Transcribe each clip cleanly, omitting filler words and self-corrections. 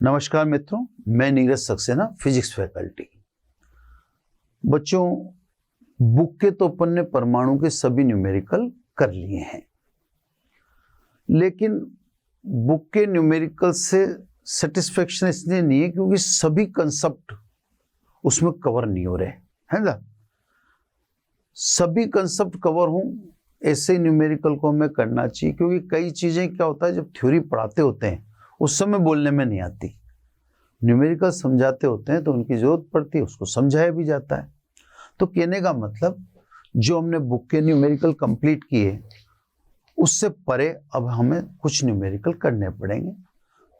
नमस्कार मित्रों, मैं नीरज सक्सेना, फिजिक्स फैकल्टी। बच्चों, बुक के तो अपन ने परमाणु के सभी न्यूमेरिकल कर लिए हैं, लेकिन बुक के न्यूमेरिकल से सेटिस्फेक्शन इसलिए नहीं है क्योंकि सभी कंसेप्ट उसमें कवर नहीं हो रहे, है ना। सभी कंसेप्ट कवर हों ऐसे न्यूमेरिकल को हमें करना चाहिए, क्योंकि कई चीजें क्या होता है जब थ्योरी पढ़ाते होते हैं उस समय बोलने में नहीं आती, न्यूमेरिकल समझाते होते हैं तो उनकी जरूरत पड़ती है, उसको समझाया भी जाता है। तो कहने का मतलब जो हमने बुक के न्यूमेरिकल कंप्लीट किए उससे परे अब हमें कुछ न्यूमेरिकल करने पड़ेंगे।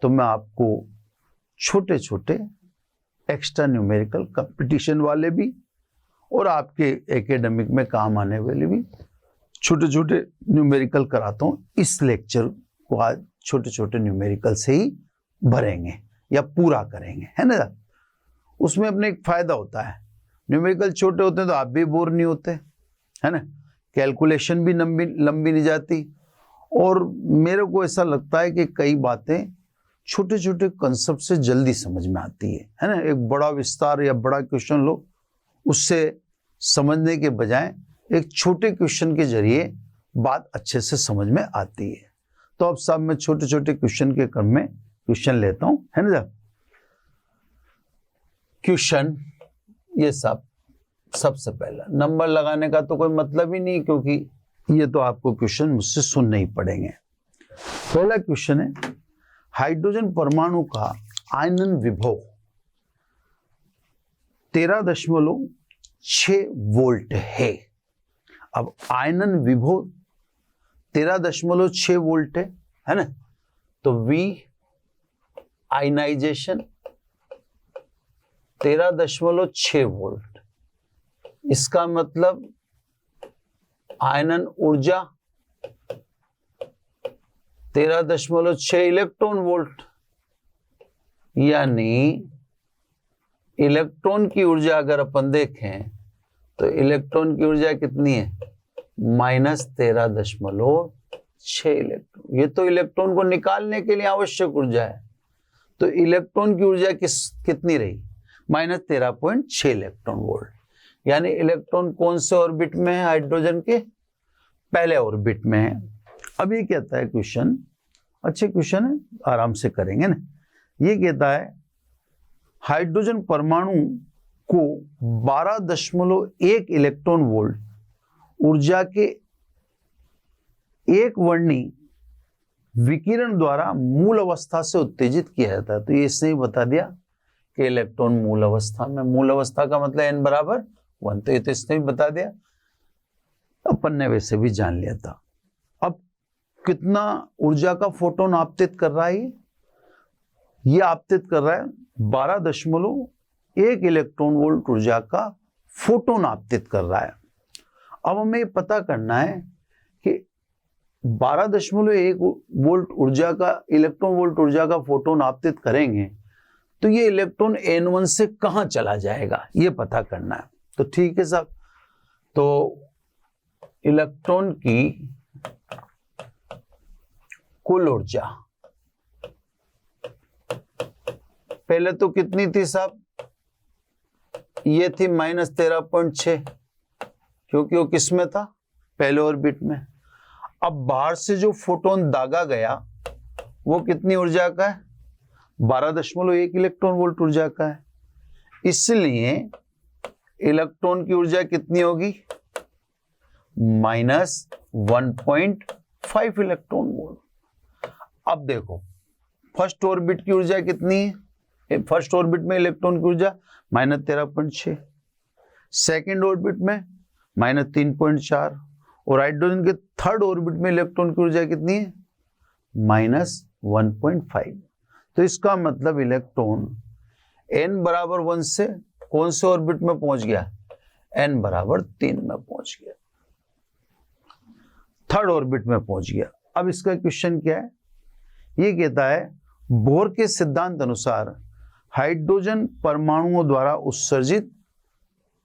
तो मैं आपको छोटे छोटे एक्स्ट्रा न्यूमेरिकल कंपटीशन वाले भी और आपके एकेडमिक में काम आने वाले भी छोटे छोटे न्यूमेरिकल कराता हूँ। इस लेक्चर को आज छोटे छोटे न्यूमेरिकल से ही भरेंगे या पूरा करेंगे, है ना। उसमें अपने एक फायदा होता है, न्यूमेरिकल छोटे होते हैं तो आप भी बोर नहीं होते, है ना। कैलकुलेशन भी लंबी नहीं जाती, और मेरे को ऐसा लगता है कि कई बातें छोटे छोटे कंसेप्ट से जल्दी समझ में आती है ना। एक बड़ा विस्तार या बड़ा क्वेश्चन लो, उससे समझने के बजाय एक छोटे क्वेश्चन के जरिए बात अच्छे से समझ में आती है। तो अब सब मैं छोटे छोटे क्वेश्चन के क्रम में क्वेश्चन लेता हूं, है ना। क्वेश्चन ये सबसे पहला नंबर लगाने का तो कोई मतलब ही नहीं, क्योंकि ये तो आपको क्वेश्चन मुझसे सुनने ही पड़ेंगे। पहला क्वेश्चन है, हाइड्रोजन परमाणु का आयनन विभव 13.6 वोल्ट है। अब आयनन विभव 13.6 वोल्ट है ना, तो V आयनाइजेशन 13.6 वोल्ट, इसका मतलब आयनन ऊर्जा 13.6 इलेक्ट्रॉन वोल्ट, यानी इलेक्ट्रॉन की ऊर्जा अगर अपन देखें तो इलेक्ट्रॉन की ऊर्जा कितनी है, -13.6 इलेक्ट्रॉन। ये तो इलेक्ट्रॉन को निकालने के लिए आवश्यक ऊर्जा है, तो इलेक्ट्रॉन की ऊर्जा कितनी रही, -13.6 इलेक्ट्रॉन वोल्ट। यानी इलेक्ट्रॉन कौन से ऑर्बिट में है, हाइड्रोजन के पहले ऑर्बिट में है। अब ये कहता है क्वेश्चन, अच्छे क्वेश्चन है, आराम से करेंगे ना। ये कहता है हाइड्रोजन परमाणु को 12.1 इलेक्ट्रॉन वोल्ट ऊर्जा के एक वर्णी विकिरण द्वारा मूल अवस्था से उत्तेजित किया जाता है। तो ये इसने ही बता दिया कि इलेक्ट्रॉन मूल अवस्था में, मूल अवस्था का मतलब n बराबर 1, तो ये तो इसने भी बता दिया, अपन ने वैसे भी जान लिया था। अब कितना ऊर्जा का फोटोन आपतित कर रहा है, ये आपतित कर रहा है 12.1 इलेक्ट्रॉन वोल्ट ऊर्जा का फोटोन आपतित कर रहा है। अब हमें पता करना है कि 12.1 वोल्ट ऊर्जा का, इलेक्ट्रॉन वोल्ट ऊर्जा का फोटोन आपतित करेंगे तो ये इलेक्ट्रॉन N1 से कहां चला जाएगा, ये पता करना है। तो ठीक है साहब, तो इलेक्ट्रॉन की कुल ऊर्जा पहले तो कितनी थी साहब, ये थी -13.6, क्योंकि वो किस में था, पहले ऑर्बिट में। अब बाहर से जो फोटोन दागा गया वो कितनी ऊर्जा का है, 12.1 इलेक्ट्रॉन वोल्ट ऊर्जा का है। इसलिए इलेक्ट्रॉन की ऊर्जा कितनी होगी, -1.5 इलेक्ट्रॉन वोल्ट। अब देखो फर्स्ट ऑर्बिट की ऊर्जा कितनी है, फर्स्ट ऑर्बिट में इलेक्ट्रॉन की ऊर्जा -13.6, सेकेंड ऑर्बिट में -3.4, और हाइड्रोजन के थर्ड ऑर्बिट में इलेक्ट्रॉन की ऊर्जा कितनी है, -1.5। तो इसका मतलब इलेक्ट्रॉन n बराबर 1 से कौन से ऑर्बिट में पहुंच गया, n बराबर 3 में पहुंच गया, थर्ड ऑर्बिट में पहुंच गया। अब इसका क्वेश्चन क्या है, ये कहता है बोर के सिद्धांत अनुसार हाइड्रोजन परमाणुओं द्वारा उत्सर्जित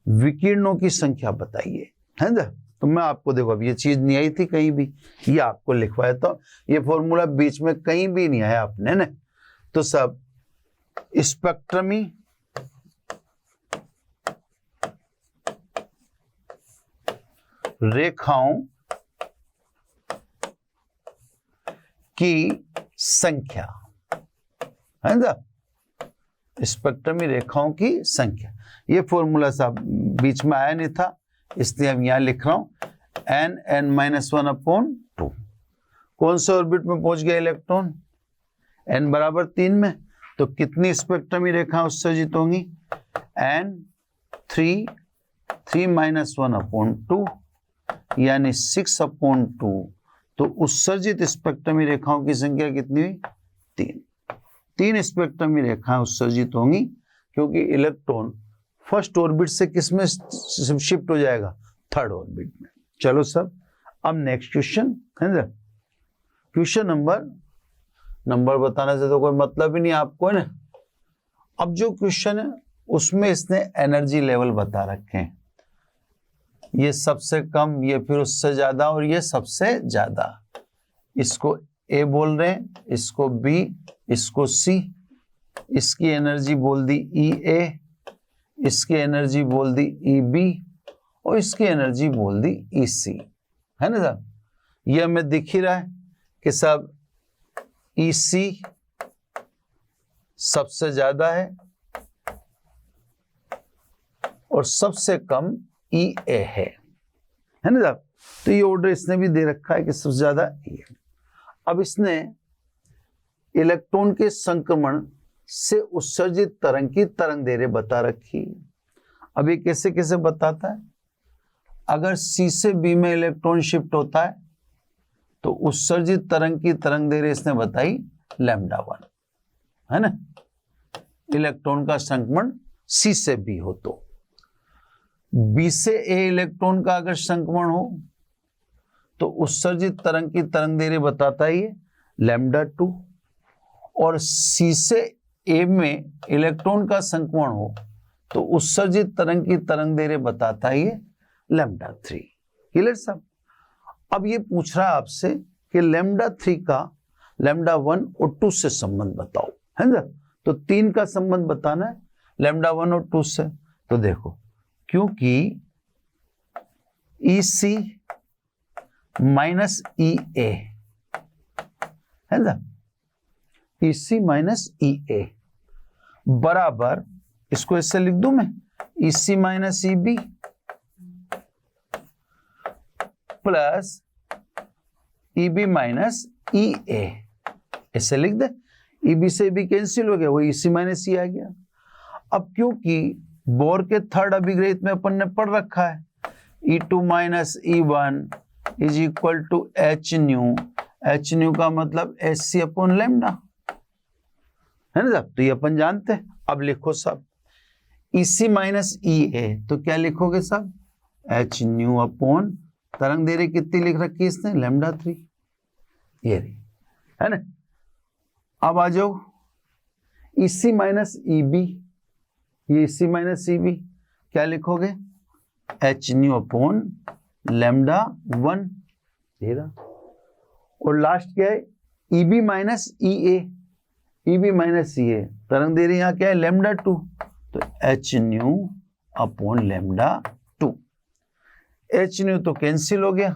विकिरणों की संख्या बताइए, है ना। तो मैं आपको देखो, अब ये चीज नहीं आई थी कहीं भी, ये आपको लिखवाया था, ये फॉर्मूला बीच में कहीं भी नहीं आया आपने ना। तो सब स्पेक्ट्रमी रेखाओं की संख्या, है ना, स्पेक्ट्रमी रेखाओं की संख्या। ये फॉर्मूला साहब बीच में आया नहीं था, इसलिए हम यहां लिख रहा हूं n(n-1/2). कौन से ऑर्बिट में पहुंच गया इलेक्ट्रॉन? n बराबर 3 में, तो कितनी स्पेक्ट्रमी रेखा उत्सर्जित होंगी? n(3) 3-1/2 यानी 6/2। तो उत्सर्जित स्पेक्ट्रमी रेखाओं की संख्या कितनी हुई? 3 स्पेक्ट्रमी रेखाएं उत्सर्जित होंगी, क्योंकि इलेक्ट्रॉन फर्स्ट ऑर्बिट से किस में शिफ्ट हो जाएगा? थर्ड ऑर्बिट में। चलो सब, अब नेक्स्ट क्वेश्चन है ना। क्वेश्चन नंबर बताने से तो कोई मतलब ही नहीं आपको, है ना। अब जो क्वेश्चन है उसमें इसने एनर्जी लेवल बता रखे हैं, ये सबसे कम, ये फिर उससे ज्यादा, और ये सबसे ज्यादा। इसको ए बोल रहे हैं, इसको बी, इसको सी। इसकी एनर्जी बोल दी ई ए, इसकी एनर्जी बोल दी ई बी, और इसकी एनर्जी बोल दी ई सी, है ना साहब। ये हमें दिख ही रहा है कि साहब ई सी सबसे ज्यादा है और सबसे कम ई ए है ना साहब। तो ये ऑर्डर इसने भी दे रखा है कि सबसे ज्यादा ई है। अब इसने इलेक्ट्रॉन के संक्रमण से उत्सर्जित तरंग की तरंग दैर्घ्य बता रखी। अब ये कैसे कैसे बताता है? अगर सी से बी में इलेक्ट्रॉन शिफ्ट होता है तो उत्सर्जित तरंग की तरंग दैर्घ्य इसने बताई λ1, है ना। इलेक्ट्रॉन का संक्रमण सी से बी हो तो, बी से ए इलेक्ट्रॉन का अगर संक्रमण हो तो उत्सर्जित तरंग की तरंग दैर्घ्य बताता है ये λ2, और सी से ए में इलेक्ट्रॉन का संक्रमण हो तो उत्सर्जित तरंग की तरंग दैर्घ्य बताता है ये λ3। क्लियर साहब। अब ये पूछ रहा है आपसे कि λ3 का λ1 और 2 से संबंध बताओ, है ना। तो 3 का संबंध बताना है λ1 और 2 से। तो देखो, क्योंकि EC माइनस EA, है ना, EC माइनस EA बराबर, इसको इससे लिख दूं मैं, EC minus EB plus EB minus EA, ऐसे लिख दे। EB से EB कैंसिल हो गया, वो EC माइनस E आ गया। अब क्योंकि बोर के थर्ड अभिग्रहित में अपन ने पढ़ रखा है E2 minus E1 is equal to H nu. H nu का मतलब HC अपॉन लैम्डा, है ना साहब। तो ये अपन जानते हैं। अब लिखो साहब EC माइनस EA, तो क्या लिखोगे साहब? H न्यू अपॉन तरंग दैर्घ्य कितनी लिख रखी है इसने? λ3, ये रही, है ना। अब आ जाओ EC माइनस EB, ये EC माइनस EB क्या लिखोगे? H न्यू अपॉन λ1, ये रहा। और लास्ट क्या है? EB minus EA, EB minus EA तरंग दैर्घ्य यहाँ क्या है? λ2, तो H nu upon λ2। H nu तो कैंसिल हो गया,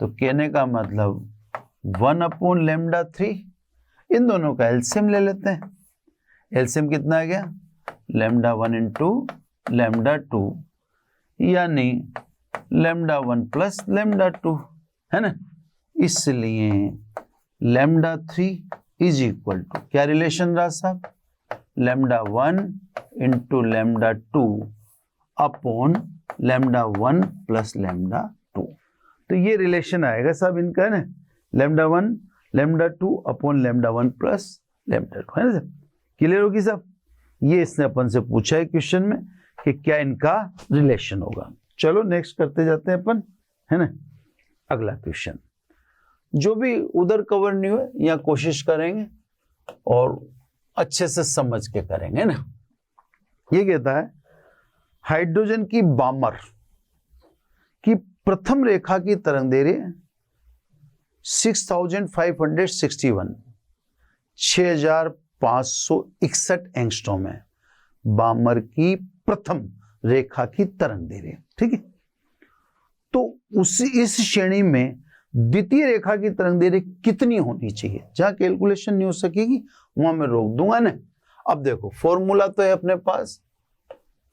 तो कहने का मतलब 1 अपॉन λ3। इन दोनों का एलसीएम ले लेते हैं। एलसीएम कितना आ गया? λ1 इंटू λ2, यानी λ1 प्लस λ2, है ना। इसलिए λ3 इज इक्वल टू, क्या रिलेशन रहा साहब? λ1 इंटू λ2 अपॉन λ1 प्लस λ2। तो ये रिलेशन आएगा साहब इनका, है ना, λ1 λ2 अपॉन λ1 प्लस λ2, है ना साहब। क्लियर होगी साहब। ये इसने अपन से पूछा है क्वेश्चन में कि क्या इनका रिलेशन होगा। चलो नेक्स्ट करते जाते हैं अपन, है ना। अगला क्वेश्चन जो भी उधर कवर नहीं हुए या कोशिश करेंगे और अच्छे से समझ के करेंगे ना। ये कहता है हाइड्रोजन की बामर की प्रथम रेखा की तरंग दैर्घ्य 6561 6561 561 एंगस्ट्रॉम है बामर की प्रथम रेखा की तरंग दैर्घ्य। ठीक है, तो इस श्रेणी में द्वितीय रेखा की तरंग दैर्घ्य कितनी होनी चाहिए? जहां कैलकुलेशन नहीं हो सकेगी वहां मैं रोक दूंगा ना। अब देखो फॉर्मूला तो है अपने पास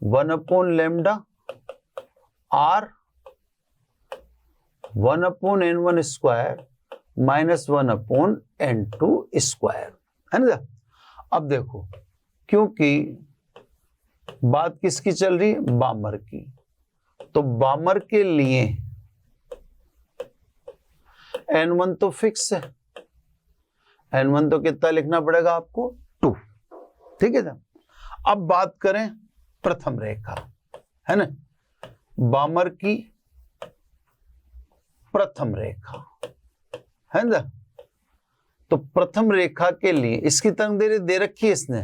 1/λ r 1/n1 square minus 1/n2 square, है ना। अब देखो क्योंकि बात किसकी चल रही है? बामर की, तो बामर के लिए n1 तो फिक्स है, n1 तो कितना लिखना पड़ेगा आपको? 2। ठीक है ना। अब बात करें प्रथम रेखा, है ना, बामर की प्रथम रेखा, है ना। तो प्रथम रेखा के लिए इसकी तरंग दैर्घ्य दे रखी है इसने।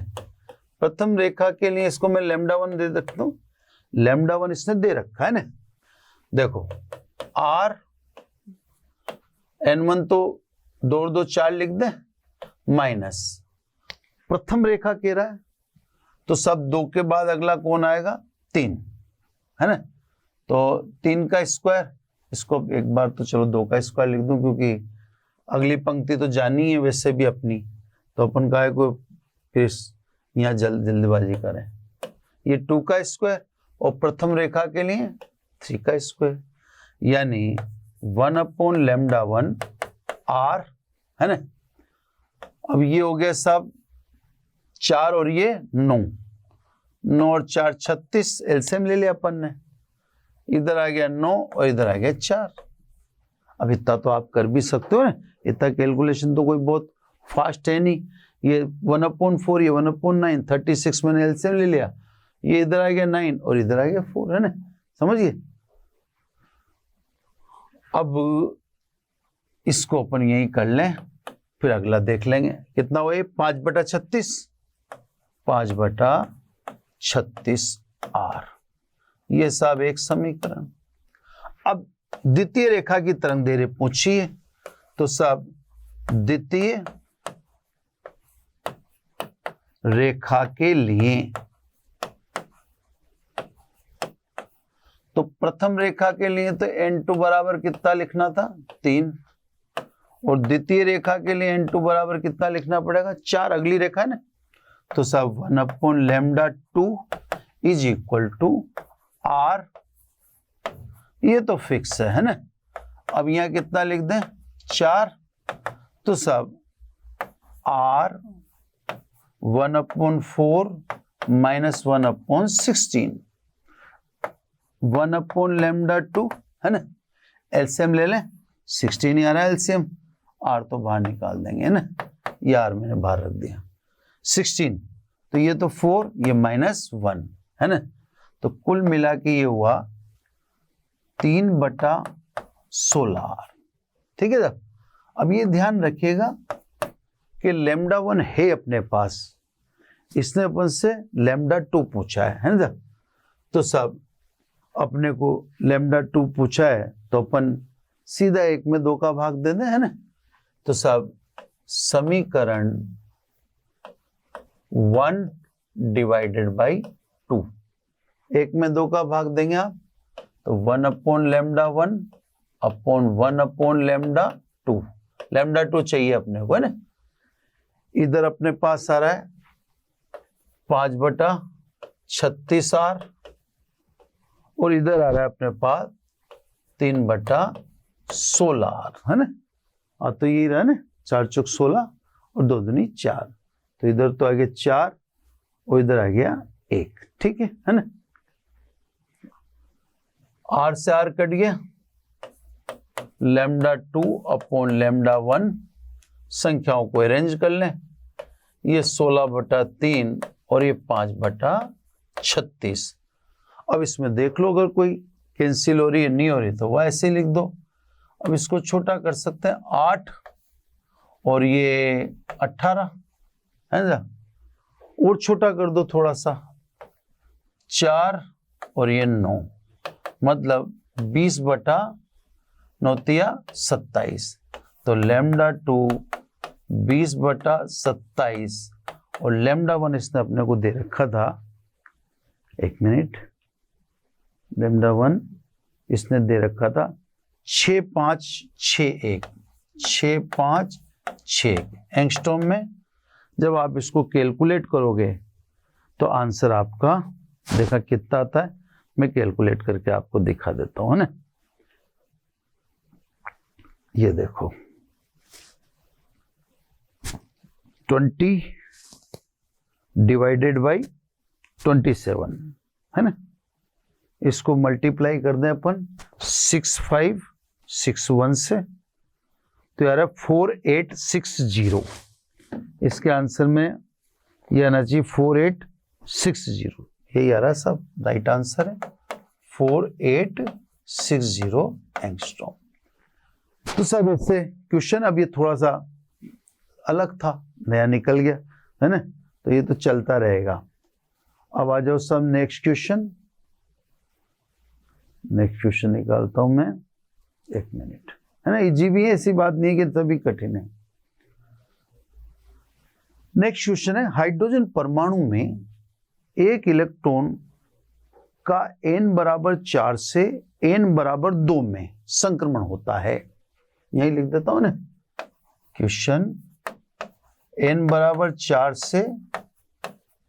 प्रथम रेखा के लिए इसको मैं λ1 दे सकता हूं, λ1 इसने दे रखा है ना। देखो r n1 तो 2 और 2 4 लिख दे, माइनस प्रथम रेखा कह रहा है तो सब 2 के बाद अगला कौन आएगा? 3, है ना। तो 3 का स्क्वायर, इसको एक बार तो चलो 2 का स्क्वायर लिख दूं क्योंकि अगली पंक्ति तो जानी है वैसे भी अपनी, तो अपन का को फिर यहाँ जल्दबाजी करें। ये 2 का स्क्वायर और प्रथम रेखा के लिए 3 का स्क्वायर, यानी 1/λ1 r, है ना। अब ये हो गया सब 4 और ये 9 और 4 36, एलसीएम ले लिया अपन ने, इधर आ गया 9 और इधर आ गया 4। अब इतना तो आप कर भी सकते हो ना, इतना कैलकुलेशन तो कोई बहुत फास्ट है नहीं। ये 1/4, ये 1/9, 36 मैंने एलसीएम ले लिया, ये इधर आ गया 9 और इधर आ गया 4, है ना, समझिए। अब इसको अपन यही कर लें, फिर अगला देख लेंगे कितना हुआ। 5/36, 5/36 r, ये सब एक समीकरण। अब द्वितीय रेखा की तरंग दैर्घ्य पूछिए, तो सब द्वितीय रेखा के लिए, तो प्रथम रेखा के लिए तो n2 बराबर कितना लिखना था? 3, और द्वितीय रेखा के लिए n2 बराबर कितना लिखना पड़ेगा? 4। अगली रेखा है ना, तो सब 1/λ2 इज इक्वल टू r, ये तो फिक्स है ना। अब यहां कितना लिख दें? 4, तो सब r 1/4 माइनस 1/16, 1/λ2, है ना। एलसीएम ले लें, 16 ही आ रहा है एलसीएम, r तो बाहर निकाल देंगे, है ना। ये r मैंने बाहर रख दिया, 16, तो ये तो 4, ये -1, है ना। तो कुल मिला के ये हुआ 3/16r। ठीक है साहब। अब ये ध्यान रखिएगा कि λ1 है अपने पास, इसने अपन से λ2 पूछा है ना। तो सब अपने को λ2 पूछा है तो अपन सीधा 1 में 2 का भाग दे दें, है ना। तो सब समीकरण 1/2, 1 में 2 का भाग देंगे आप, तो 1/λ1 अपॉन 1/λ2, λ2 चाहिए अपने को, है ना। इधर अपने पास आ रहा है 5/36r और इधर आ रहा है अपने पास 3/16r, है ना। और तो यही रहा ना, 4 चौक 16 और 2 दूनी 4, तो इधर तो आ गया 4 और इधर आ गया 1। ठीक है ना। r से r कट गया, λ2 अपॉन λ1, संख्याओं को अरेंज कर लें, ये 16/3 और ये 5/36। अब इसमें देख लो अगर कोई कैंसिल हो रही है, नहीं हो रही तो वह ऐसे लिख दो। अब इसको छोटा कर सकते हैं, 8 और ये 18, है ना। और छोटा कर दो थोड़ा सा, 4 और ये 9, मतलब 20/9 27। तो λ2 20/27 और लैम्डा 1 इसने अपने को दे रखा था, एक मिनट, लैम्डा 1 इसने दे रखा था 6561, 6561 एंगस्ट्रॉम में। जब आप इसको कैलकुलेट करोगे तो आंसर आपका देखा कितना आता है, मैं कैलकुलेट करके आपको दिखा देता हूं, है ना। ये देखो 20 डिवाइडेड बाई 27, है ना। इसको मल्टीप्लाई कर दें अपन 6561 से, तो यार 4860। इसके आंसर में ये आना चाहिए 4860, यही आ रहा सब, राइट आंसर है 4860 एंगस्ट्रॉम। तो सब इससे क्वेश्चन, अब ये थोड़ा सा अलग था, नया निकल गया, है ना, तो ये तो चलता रहेगा। अब आ जाओ सब नेक्स्ट क्वेश्चन। नेक्स्ट क्वेश्चन निकालता हूं मैं, एक मिनट, है ना। इजी भी है, ऐसी बात नहीं है कि तभी कठिन है। नेक्स्ट क्वेश्चन है, हाइड्रोजन परमाणु में एक इलेक्ट्रॉन का n बराबर 4 से n बराबर 2 में संक्रमण होता है। यही लिख देता हूं ना क्वेश्चन, n बराबर 4 से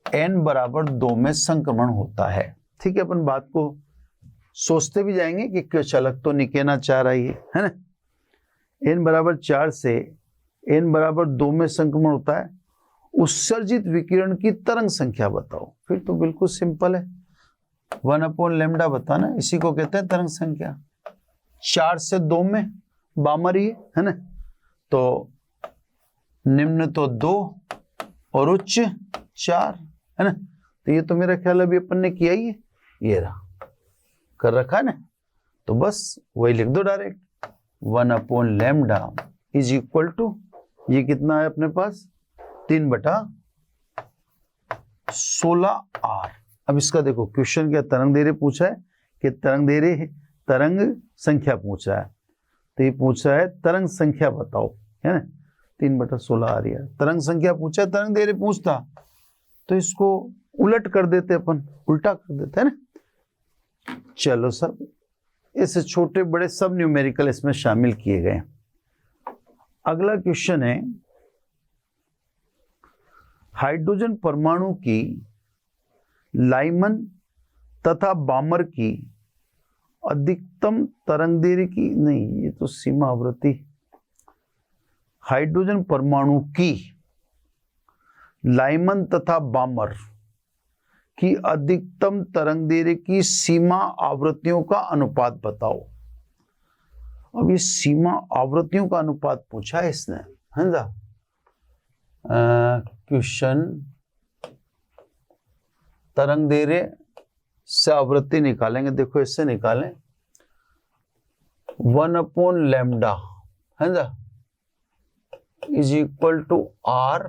n बराबर 2 में संक्रमण होता है। ठीक है, अपन बात को सोचते भी जाएंगे कि कुछ अलग तो नहीं कहना चाह रहा है ना। n बराबर 4 से n बराबर 2 में संक्रमण होता है, उत्सर्जित विकिरण की तरंग संख्या बताओ। फिर तो बिल्कुल सिंपल है, 1/λ बताना, इसी को कहते हैं तरंग संख्या। 4 से 2 में बामर ही है ना, तो निम्न तो 2 और उच्च 4, है ना। तो ये तो मेरा ख्याल अभी अपन ने किया ही है, ये रहा कर रखा है ना, तो बस वही लिख दो डायरेक्ट, 1/λ इज इक्वल टू, ये कितना है अपने पास 3/16R। अब इसका देखो क्वेश्चन क्या, तरंग दैर्घ्य पूछा है कि तरंग दैर्घ्य, तरंग संख्या पूछा है, तो ये पूछा है तरंग संख्या बताओ, है ना। 3/16R है, तरंग संख्या पूछा है, तरंग दैर्घ्य पूछता तो इसको उलट कर देते, अपन उल्टा कर देते है ना। चलो सब ऐसे छोटे बड़े सब न्यूमेरिकल इसमें शामिल किए गए। अगला क्वेश्चन है, हाइड्रोजन परमाणु की लाइमन तथा बामर की अधिकतम तरंगदैर्घ्य की, नहीं ये तो सीमा आवृत्ति, हाइड्रोजन परमाणु की लाइमन तथा बामर की अधिकतम तरंगदैर्घ्य की सीमा आवृत्तियों का अनुपात बताओ। अब ये सीमा आवृत्तियों का अनुपात पूछा है इसने, है ना। क्वेश्चन, तरंग दैर्घ्य से आवृत्ति निकालेंगे, देखो इससे निकालें 1/λ, है ना, is equal to R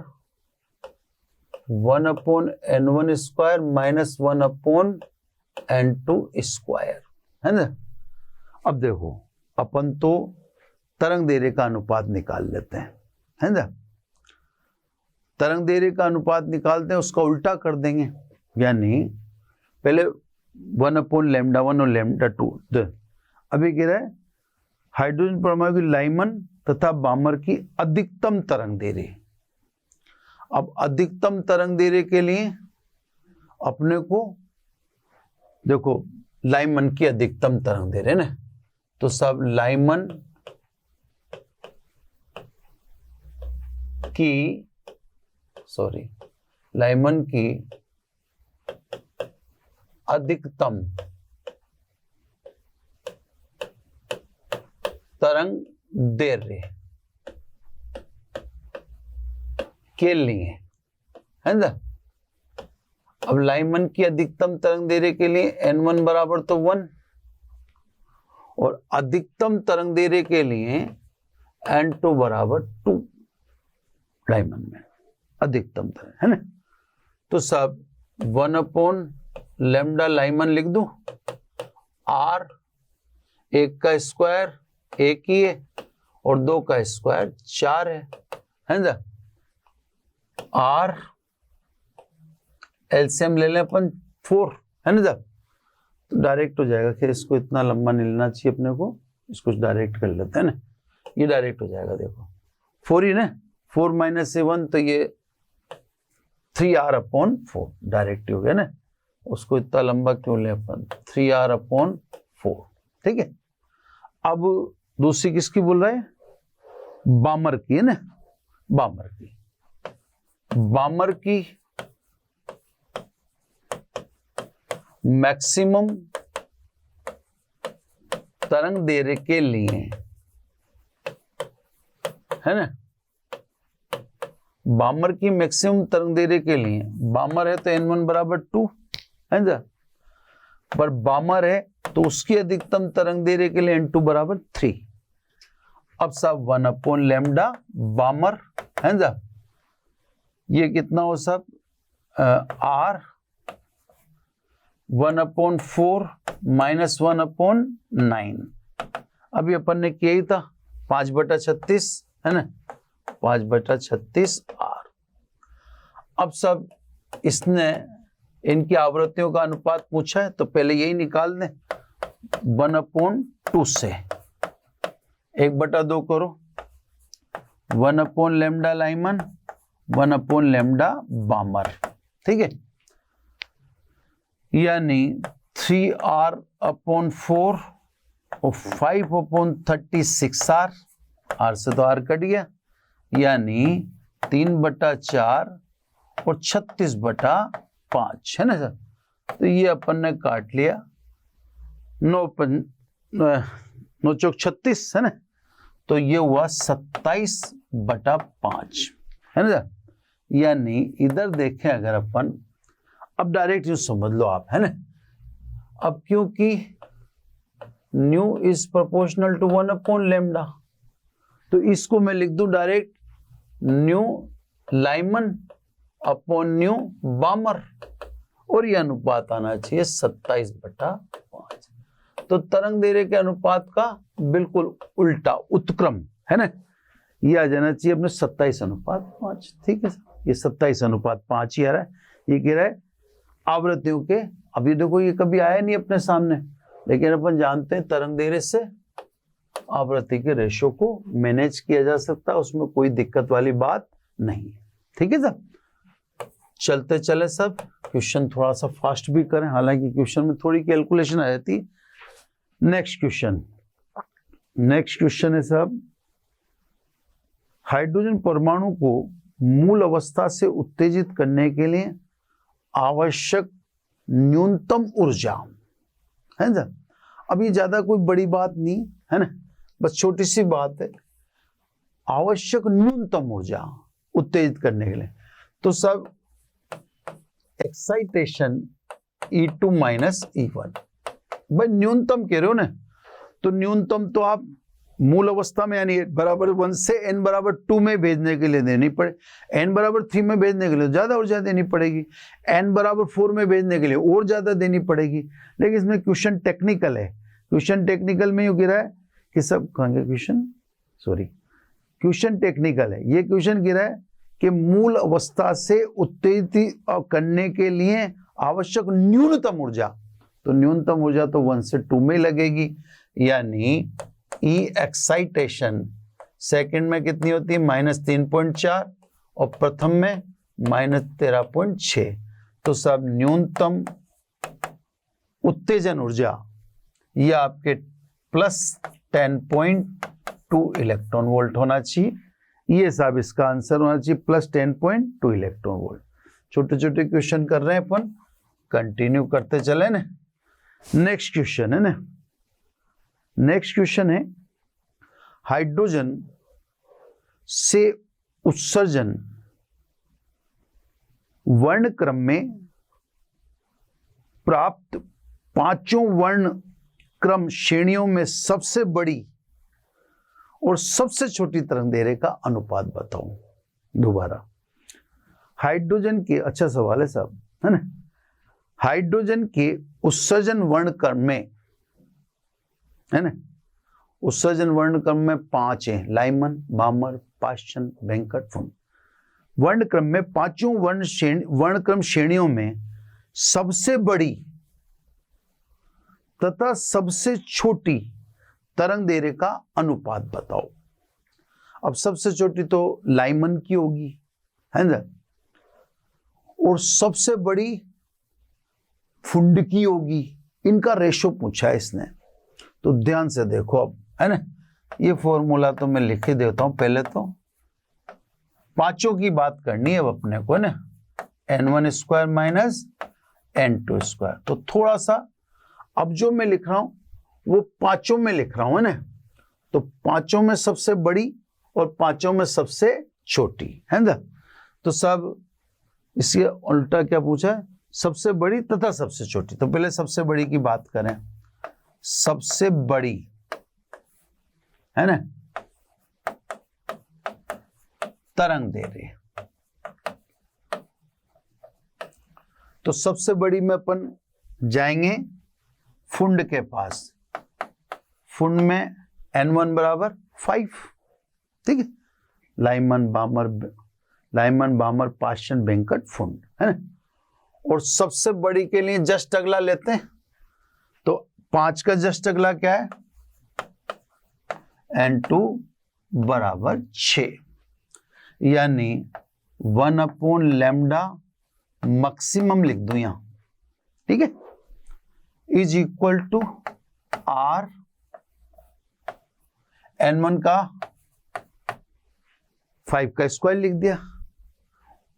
1/n1 square minus 1/n2 square, है ना। अब देखो अपन तो तरंग दैर्घ्य का अनुपात निकाल लेते हैं, है ना। तरंग दैर्घ्य का अनुपात निकालते हैं, उसका उल्टा कर देंगे, यानी पहले 1/λ1 और λ2। अभी कह रहा है हाइड्रोजन परमाणु की लाइमन तथा बामर की अधिकतम तरंग दैर्घ्य। अब अधिकतम तरंग दैर्घ्य के लिए अपने को देखो लाइमन की अधिकतम तरंग दैर्घ्य ना, तो सब लाइमन की अधिकतम तरंग दैर्घ्य के लिए, है ना। अब लाइमन की अधिकतम तरंग दैर्घ्य के लिए n1 बराबर तो 1 और अधिकतम तरंग दैर्घ्य के लिए n2 बराबर 2, लाइमन में अधिकतम तरंग, है ना। तो सब 1/λ लाइमन लिख दूं, R 1 का स्क्वायर 1 ही है और 2 का स्क्वायर 4 है ना। R एलसीएम ले लें अपन 4, है ना साहब, तो डायरेक्ट हो जाएगा। कि इसको इतना लंबा नहीं लेना चाहिए अपने को, इसको डायरेक्ट कर लेते हैं ना, ये डायरेक्ट हो जाएगा। देखो 4 ही ना, 4 माइनस से 1 तो ये 3r/4 डायरेक्ट हो गया ना। उसको इतना लंबा क्यों ले अपन, 3r/4, ठीक है। अब दूसरी किसकी बोल रहा है, बामर की, है ना, बामर की मैक्सिमम तरंग दैर्ध्य के लिए, है ना, बामर की मैक्सिमम तरंग दैर्ध्य के लिए, बामर है तो n1 बराबर 2, है ना, पर बामर है तो उसकी अधिकतम तरंग दैर्ध्य के लिए n2 बराबर 3। अब सब 1/λ बामर, है ना, ये कितना हो सब r 1/4 माइनस 1/9। अभी अपन ने किया ही था 5/36, है ना, 5/36 r। अब सब इसने इनकी आवृत्तियों का अनुपात पूछा है तो पहले यही निकाल दें, 1/2 से 1/2 करो, 1/λ लाइमन, 1/λ बामर, ठीक है, यानी 3r/4 और 5/36r, r से तो r कट गया, यानी 3/4 और 36/5, है ना सर। तो ये अपन ने काट लिया, 9 चौक 36, है ना, तो ये हुआ 27/5, है ना सर। यानी इधर देखें अगर अपन, अब डायरेक्ट यूं समझ लो आप, है ना, अब क्योंकि न्यू इज प्रोपोर्शनल टू 1/λ, तो इसको मैं लिख दूं direct nu Lyman upon nu Balmer, और ये अनुपात आना चाहिए 27/5। तो तरंग दैर्ध्य के अनुपात का बिल्कुल उल्टा उत्क्रम, है ना, ये आ जाना चाहिए अपने 27/5, ठीक है। ये 27/5 ही आ रहा है। ये कह रहा है आवृत्तियों के, अभी देखो ये कभी आया नहीं अपने सामने, लेकिन अपन जानते हैं तरंग दैर्ध्य से आवृत्ति के रेशो को मैनेज किया जा सकता है, उसमें कोई दिक्कत वाली बात नहीं है, ठीक है सर। चलते चले सब, क्वेश्चन थोड़ा सा फास्ट भी करें, हालांकि क्वेश्चन में थोड़ी कैलकुलेशन आ जाती है। नेक्स्ट क्वेश्चन है साहब, हाइड्रोजन परमाणु को मूल अवस्था से उत्तेजित करने के लिए आवश्यक न्यूनतम ऊर्जा, है ना। अभी ज्यादा कोई बड़ी बात नहीं है ना, बस छोटी सी बात है, आवश्यक न्यूनतम ऊर्जा उत्तेजित करने के लिए। तो सब एक्साइटेशन E2 माइनस E1, भाई न्यूनतम कह रहे हो ना, तो न्यूनतम तो आप मूल अवस्था में यानी बराबर 1 से n बराबर 2 में भेजने के लिए देनी पड़े, n बराबर 3 में भेजने के लिए ज्यादा ऊर्जा देनी पड़ेगी, n बराबर 4 में भेजने के लिए और ज्यादा देनी पड़ेगी। लेकिन इसमें क्वेश्चन टेक्निकल है, क्वेश्चन टेक्निकल में यूं गिरा है कि सब कहेंगे क्वेश्चन टेक्निकल है। ये क्वेश्चन गिरा है कि मूल अवस्था से उत्तेजित करने के लिए आवश्यक न्यूनतम ऊर्जा, तो न्यूनतम ऊर्जा तो 1 से 2 में लगेगी, यानी ई एक्साइटेशन सेकंड में कितनी होती है -3.4 और प्रथम में -13.6। तो सब न्यूनतम उत्तेजन ऊर्जा ये आपके +10.2 इलेक्ट्रॉन वोल्ट होना चाहिए। ये सब इसका आंसर होना चाहिए +10.2 इलेक्ट्रॉन वोल्ट। छोटे छोटे क्वेश्चन कर रहे हैं अपन, कंटिन्यू करते चले ना। नेक्स्ट क्वेश्चन है ना, नेक्स्ट क्वेश्चन है हाइड्रोजन से उत्सर्जन वर्ण क्रम में प्राप्त पांचों वर्ण क्रम श्रेणियों में सबसे बड़ी और सबसे छोटी तरंग दैर्ध्य का अनुपात बताओ। दोबारा हाइड्रोजन के, अच्छा सवाल है साहब, है ना, हाइड्रोजन के उत्सर्जन वर्ण क्रम में, है ना, उत्सर्जन वर्ण क्रम में 5 हैं, लाइमन, बामर, पाश्चन, वेंकट, फुन। वर्णक्रम में पांचों वर्णक्रम श्रेणियों में सबसे बड़ी तथा सबसे छोटी तरंग दैर्ध्य का अनुपात बताओ। अब सबसे छोटी तो लाइमन की होगी, है ना, और सबसे बड़ी फुंड की होगी। इनका रेशो पूछा है इसने, तो ध्यान से देखो अब, है ना। ये फॉर्मूला तो मैं लिख ही देता हूं। पहले तो पांचों की बात करनी है अब अपने को, ना, n1 square minus n2 square. तो थोड़ा सा अब जो मैं लिख रहा हूं वो पांचों में लिख रहा हूं, है ना। तो पांचों में सबसे बड़ी और पांचों में सबसे छोटी, है ना। तो सब इसके उल्टा क्या पूछा है, सबसे बड़ी तथा सबसे छोटी। तो पहले सबसे बड़ी की बात करें। सबसे बड़ी, है ना, तरंग दैर्ध्य। तो सबसे बड़ी में अपन जाएंगे फुंड के पास। फुंड में n1 बराबर 5, ठीक है। लाइमन बामर पाशन वेंकट फुंड, है ना। और सबसे बड़ी के लिए जस्ट अगला लेते हैं। तो 5 का जस्ट अगला क्या है, n2 बराबर 6, यानी 1/λ मैक्सिमम लिख दूं यहां, ठीक है, is equal to r n1 का 5 का स्क्वायर लिख दिया,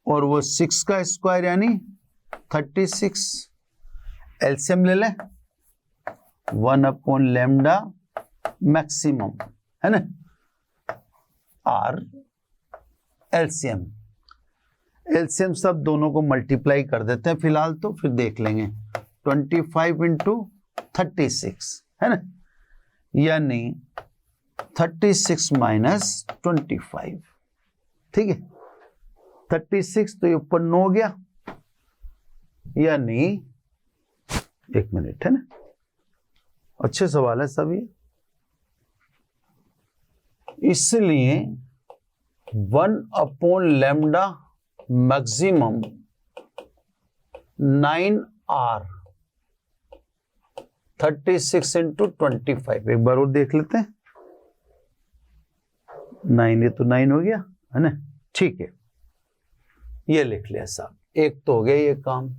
और वो 6 का स्क्वायर यानी 36। एलसीएम ले लें, 1/λ मैक्सिमम, है ना, आर एलसीएम। एलसीएम सब दोनों को मल्टीप्लाई कर देते हैं फिलहाल, तो फिर देख लेंगे। 25 इंटू 36, है ना, यानी 36 माइनस 25, ठीक है। 36 तो ये ऊपर 9 हो गया, यानी 1 मिनट, है ना। अच्छे सवाल है सभी। इसलिए 1/λ मैक्सिमम 9r 36 इंटू 25। एक बार और देख लेते हैं। 9, ये तो 9 हो गया, है ना, ठीक है। ये लिख लिया साहब, एक तो हो गया ये काम।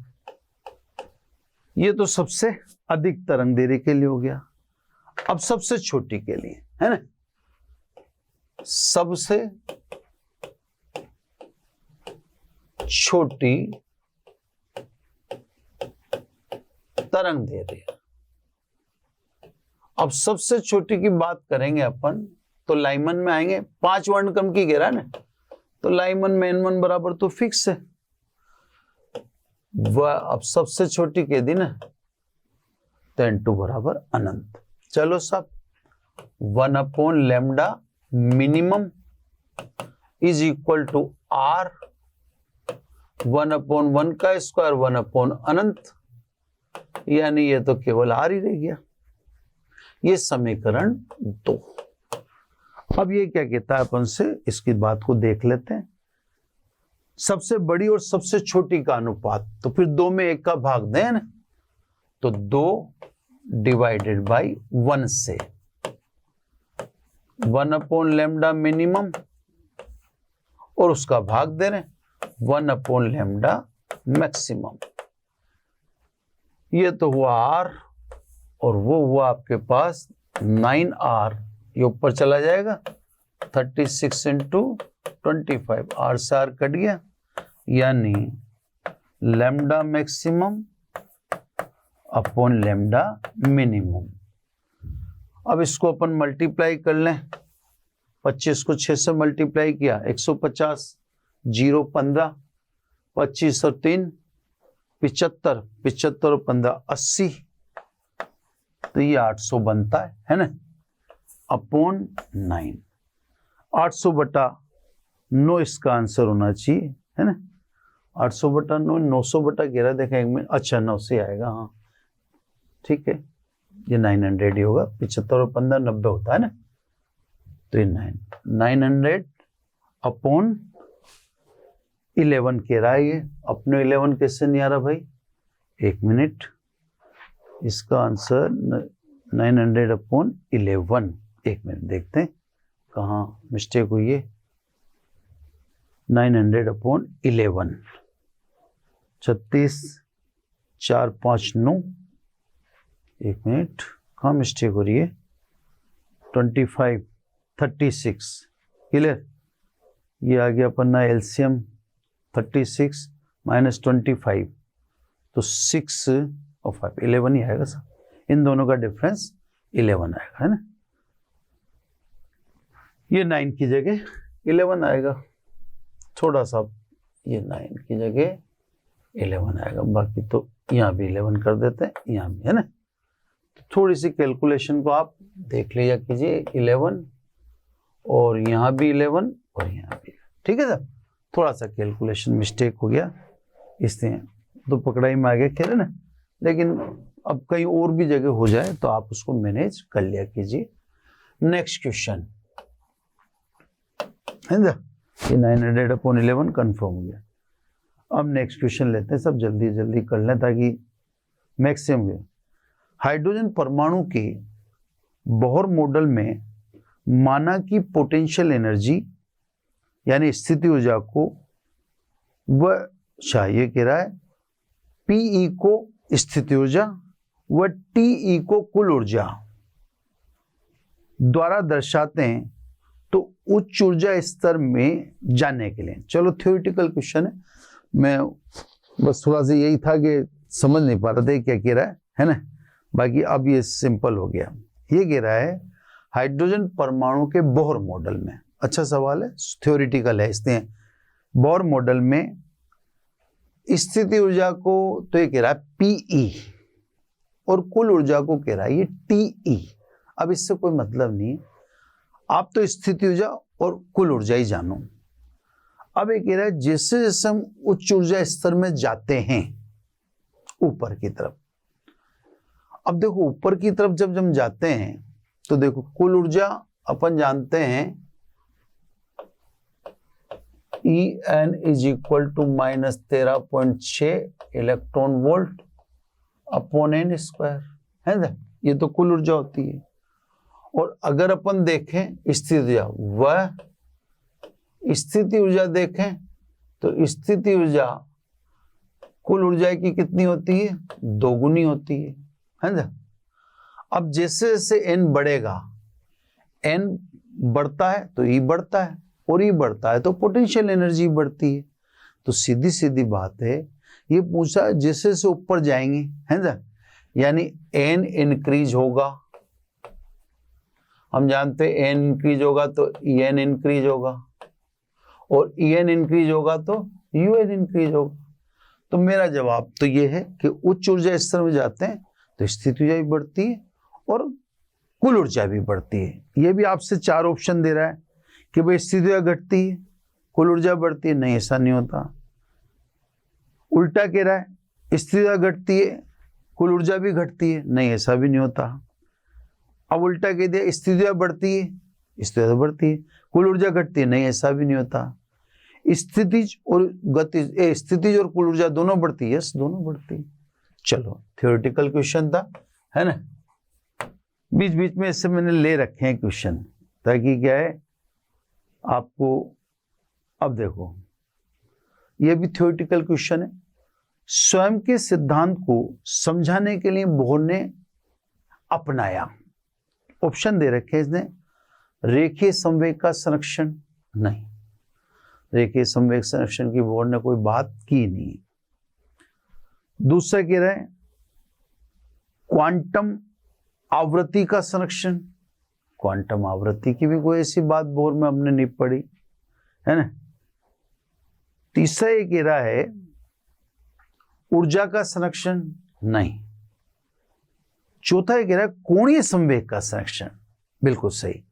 ये तो सबसे अधिक तरंग दैर्ध्य के लिए हो गया। अब सबसे छोटी के लिए, है ना, सबसे छोटी तरंग दैर्ध्य। अब सबसे छोटी की बात करेंगे अपन, तो लाइमन में आएंगे। 5 वर्णक्रम की घेरा ना, तो लाइमन में n1 बराबर तो फिक्स है। वह अब सबसे छोटी के दिन है, तो n2 बराबर अनंत। चलो साहब, 1/λ minimum is equal to r 1/1 का स्क्वायर 1/अनंत, यानी ये तो केवल r ही रह गया। ये समीकरण 2। अब ये क्या कहता है अपन से, इसकी बात को देख लेते हैं। सबसे बड़ी और सबसे छोटी का अनुपात, तो फिर 2 में 1 का भाग दें ना, तो 2 डिवाइडेड बाई 1 से 1/λ मिनिमम, और उसका भाग दे रहे 1/λ मैक्सिमम। ये तो हुआ r, और वो हुआ आपके पास 9r। ये ऊपर चला जाएगा, 36 इंटू 25, r से r कट गया, यानी lambda maximum upon lambda minimum. अब इसको अपन मल्टीप्लाई कर लें। 25 को 6 से मल्टीप्लाई किया, 150, 0 15, 25 और 3 75, 75 और 15 80, तो ये 800 बनता है ना, अपॉन 9। 800 बटा 9 इसका आंसर होना चाहिए, है ना। 800 बटा 9, 900 बटा 11 देखा एक मिनट, अच्छा 9 से आएगा, हाँ ठीक है, ये 900 ही होगा। 75 और 15 90 होता है ना, तो ये 900 अपॉन 11 कह रहा है ये, अपने 11 कैसे नहीं आ रहा भाई, एक मिनट, इसका आंसर 900/11, एक मिनट देखते हैं कहाँ मिस्टेक हुई है, 900/11, 36 4 5 9, एक मिनट कहाँ मिस्टेक हो रही है, 25 36, क्लियर, ये आ गया अपना एलसीएम 36 - 25, तो 6 और 5 11 ही आएगा सर, इन दोनों का डिफरेंस 11 आएगा, है ना, ये 9 की जगह 11 आएगा, थोड़ा सा ये 9 की जगह 11 आएगा, बाकी तो यहाँ भी 11 कर देते हैं, यहाँ भी, है ना, तो थोड़ी सी कैलकुलेशन को आप देख लिया कीजिए, 11 और यहाँ भी 11 और यहाँ भी, ठीक है सर, थोड़ा सा कैलकुलेशन मिस्टेक हो गया इसलिए तो पकड़ाई में आ गया, खैर है ना, लेकिन अब कहीं और भी जगह हो जाए तो आप उसको मैनेज कर लिया कीजिए। नेक्स्ट क्वेश्चन है ना, ये 900/11 कंफर्म हो गया। अब नेक्स्ट क्वेश्चन लेते हैं, सब जल्दी जल्दी कर लें ताकि मैक्सिमम। हाइड्रोजन परमाणु के बोहर मॉडल में माना कि पोटेंशियल एनर्जी यानी स्थिति ऊर्जा को वह चाहिए कह रहा है पीई को स्थिति ऊर्जा व टीई को कुल ऊर्जा द्वारा दर्शाते हैं तो उच्च ऊर्जा स्तर में जाने के लिए, चलो थ्योरेटिकल क्वेश्चन है, मैं बस थोड़ा सा यही था कि समझ नहीं पा रहा था क्या कह रहा है ना, बाकी अब ये सिंपल हो गया। ये कह रहा है हाइड्रोजन परमाणु के बोहर मॉडल में, अच्छा सवाल है, थ्योरेटिकल है इसलिए, बोहर मॉडल में स्थिति ऊर्जा को तो ये कह रहा है पीई और कुल ऊर्जा को कह रहा है ये टीई। अब इससे कोई मतलब नहीं है, आप तो स्थिति ऊर्जा और कुल ऊर्जा ही जानो। अब ये कह रहा है जैसे जैसे हम उच्च ऊर्जा स्तर में जाते हैं ऊपर की तरफ, अब देखो ऊपर की तरफ जब हम जाते हैं तो देखो कुल ऊर्जा अपन जानते हैं En = -13.6 electron volt upon n square, है ना, ये तो कुल ऊर्जा होती है। और अगर अपन देखें स्थिति ऊर्जा, वह स्थिति ऊर्जा देखें तो स्थिति ऊर्जा कुल ऊर्जा की कितनी होती है, दोगुनी होती है ना। अब जैसे जैसे n बढ़ेगा, n बढ़ता है तो E बढ़ता है और E बढ़ता है तो पोटेंशियल एनर्जी बढ़ती है। तो सीधी सीधी बात है, ये पूछा जैसे जैसे ऊपर जाएंगे, है ना, यानी n इंक्रीज होगा, हम जानते हैं n इंक्रीज होगा तो En इंक्रीज होगा और En इंक्रीज होगा तो Un इंक्रीज होगा। तो मेरा जवाब तो ये है कि उच्च ऊर्जा स्तर में जाते हैं तो स्थिति ऊर्जा भी बढ़ती है और कुल ऊर्जा भी बढ़ती है। ये भी आपसे 4 ऑप्शन दे रहा है कि भाई स्थिति ऊर्जा घटती है कुल ऊर्जा बढ़ती है, नहीं ऐसा नहीं होता। उल्टा कह रहा है स्थिति ऊर्जा घटती है कुल ऊर्जा भी घटती है, नहीं ऐसा भी नहीं होता। अब उल्टा कह दिया स्थिति ऊर्जा बढ़ती है स्थिति ऊर्जा बढ़ती है कुल ऊर्जा घटती है, नहीं ऐसा भी नहीं होता। स्थितिज और गति स्थितिज और कुल ऊर्जा दोनों बढ़ती है, यस दोनों बढ़ती है। चलो थ्योरेटिकल क्वेश्चन था, है ना, बीच बीच में इससे मैंने ले रखे हैं क्वेश्चन ताकि क्या है आपको। अब देखो ये भी थ्योरेटिकल क्वेश्चन है। स्वयं के सिद्धांत को समझाने के लिए बोहर ने अपनाया, ऑप्शन दे रखे इसने, रेखीय संवेग का संरक्षण, नहीं, रेखीय संवेग संरक्षण की बोहर ने कोई बात की नहीं। दूसरा कह रहे हैं क्वांटम आवृत्ति का संरक्षण, क्वांटम आवृत्ति की भी कोई ऐसी बात बोहर में हमने नहीं पढ़ी, है ना। तीसरा ये कह रहा है ऊर्जा का संरक्षण, नहीं। चौथा ये कह रहा है कोणीय संवेग का संरक्षण, बिल्कुल सही।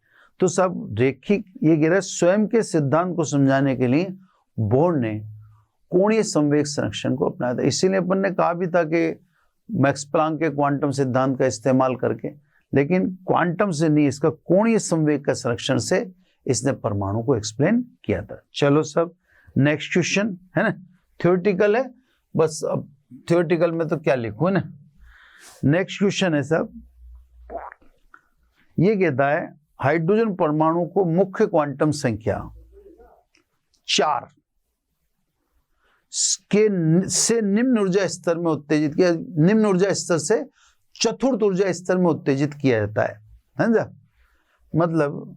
तो सब रेखिक, ये कह रहा है स्वयं के सिद्धांत को समझाने के लिए बोहर ने कोणीय संवेग संरक्षण को अपनाया था। इसीलिए अपन ने कहा भी था कि मैक्स प्लांक के क्वांटम सिद्धांत का इस्तेमाल करके, लेकिन क्वांटम से नहीं, इसका कोणीय संवेग का संरक्षण से इसने परमाणु को एक्सप्लेन किया था। चलो सब नेक्स्ट क्वेश्चन है ना, थ्योरेटिकल है बस, अब थ्योरेटिकल में तो क्या लिखूं ना। नेक्स्ट क्वेश्चन है सब, ये कहता है हाइड्रोजन परमाणु को मुख्य क्वांटम संख्या 4 से निम्न ऊर्जा स्तर में उत्तेजित किया, निम्न ऊर्जा स्तर से चतुर्थ ऊर्जा स्तर में उत्तेजित किया जाता है समझा। मतलब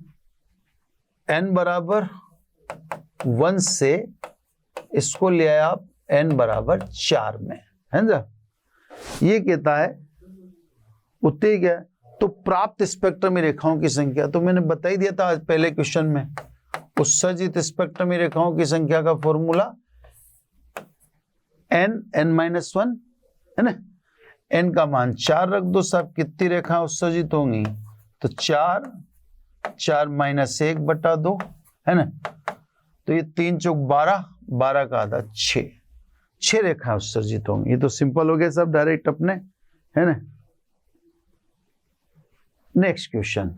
n बराबर 1 से इसको ले आया आप n बराबर 4 में है ना। ये कहता है उत्तेजित है तो प्राप्त स्पेक्ट्रमी रेखाओं की संख्या, तो मैंने बता ही दिया था आज पहले क्वेश्चन में, उत्सर्जित स्पेक्ट्रमी रेखाओं की संख्या का फॉर्मूला n-1 है ना। n का मान 4 रख दो साहब, कितनी रेखा उत्सर्जित होंगी, तो 4 -1 बटा 2 है ना, तो ये 3 चौक 12, 12 का आधा 6 रेखा उत्सर्जित होंगी। ये तो सिंपल हो गया सब डायरेक्ट अपने है ना। नेक्स्ट क्वेश्चन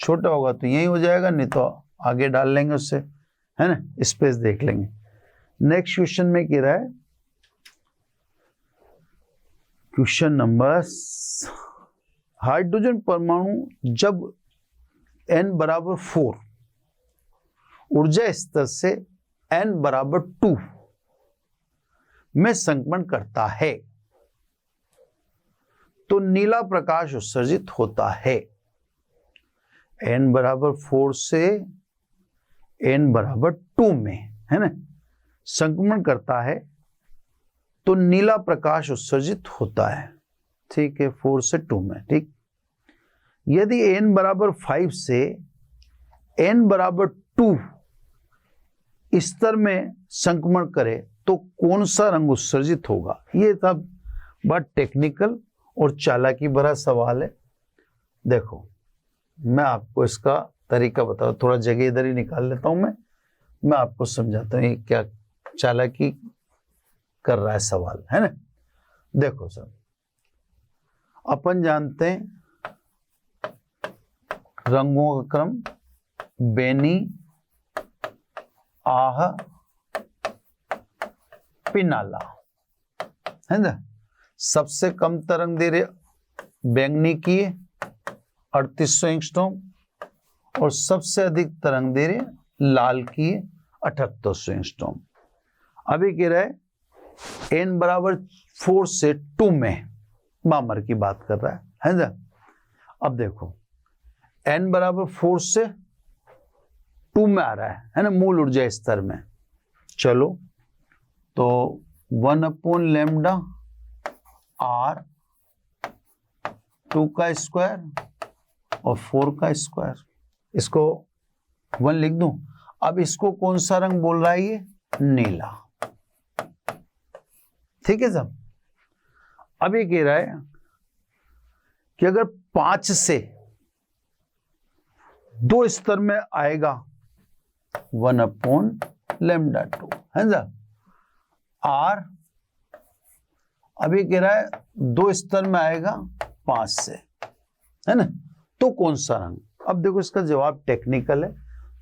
छोटा होगा तो यही हो जाएगा, नहीं तो आगे डाल लेंगे उससे है ना, स्पेस देख लेंगे। नेक्स्ट क्वेश्चन में कह रहा है क्वेश्चन नंबर, हाइड्रोजन परमाणु जब n बराबर 4 ऊर्जा स्तर से n बराबर 2 में संक्रमण करता है तो नीला प्रकाश उत्सर्जित होता है। n बराबर 4 से n बराबर 2 में है ना संक्रमण करता है तो नीला प्रकाश उत्सर्जित होता है, ठीक है, 4 से 2 में, ठीक। यदि n बराबर 5 से n बराबर 2 स्तर में संक्रमण करे तो कौन सा रंग उत्सर्जित होगा। ये सब बहुत टेक्निकल और चालाकी भरा सवाल है। देखो मैं आपको इसका तरीका बताऊं, थोड़ा जगह इधर ही निकाल लेता हूं, मैं आपको समझाता हूं ये क्या चालाकी कर रहा है सवाल है ना। देखो सर, अपन जानते हैं रंगों का क्रम बेनी, आह, पिनाला है ना। सबसे कम तरंग दैर्घ्य बैंगनी की 3800 एंगस्ट्रॉम और सबसे अधिक तरंग दैर्घ्य लाल की 7800 एंगस्ट्रॉम। अभी कह रहा है n बराबर 4 से 2 में बामर की बात कर रहा है ना। अब देखो n बराबर 4 से 2 में आ रहा है ना मूल ऊर्जा स्तर में। चलो तो 1/λ r 2 का स्क्वायर और 4 का स्क्वायर, इसको 1 लिख दूं। अब इसको कौन सा रंग बोल रहा है, ये नीला, ठीक है साहब। अब ये कह रहा है कि अगर 5 से 2 स्तर में आएगा 1/λ2 है ना r, अभी कह रहा है 2 स्तर में आएगा 5 से है ना, तो कौन सा रंग। अब देखो इसका जवाब टेक्निकल है,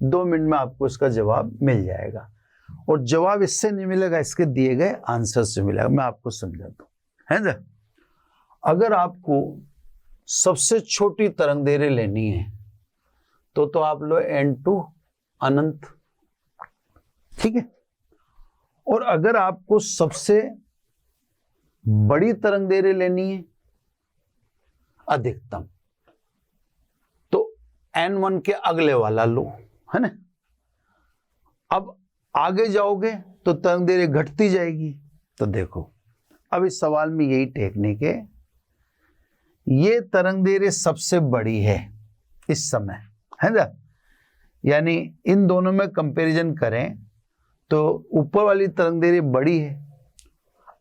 2 मिनट में आपको इसका जवाब मिल जाएगा और जवाब इससे नहीं मिलेगा, इसके दिए गए आंसर से मिलेगा। मैं आपको समझाता हूं है ना। अगर आपको सबसे छोटी तरंग दैर्घ्य लेनी है तो आप लो n2 अनंत, ठीक है। और अगर आपको सबसे बड़ी तरंग दैर्घ्य लेनी है अधिकतम तो n1 के अगले वाला लो है ना। अब आगे जाओगे तो तरंग दैर्घ्य घटती जाएगी। तो देखो अब इस सवाल में यही टेक्निक है, ये तरंग दैर्घ्य सबसे बड़ी है इस समय है ना, यानी इन दोनों में कंपैरिजन करें तो ऊपर वाली तरंग दैर्घ्य बड़ी है।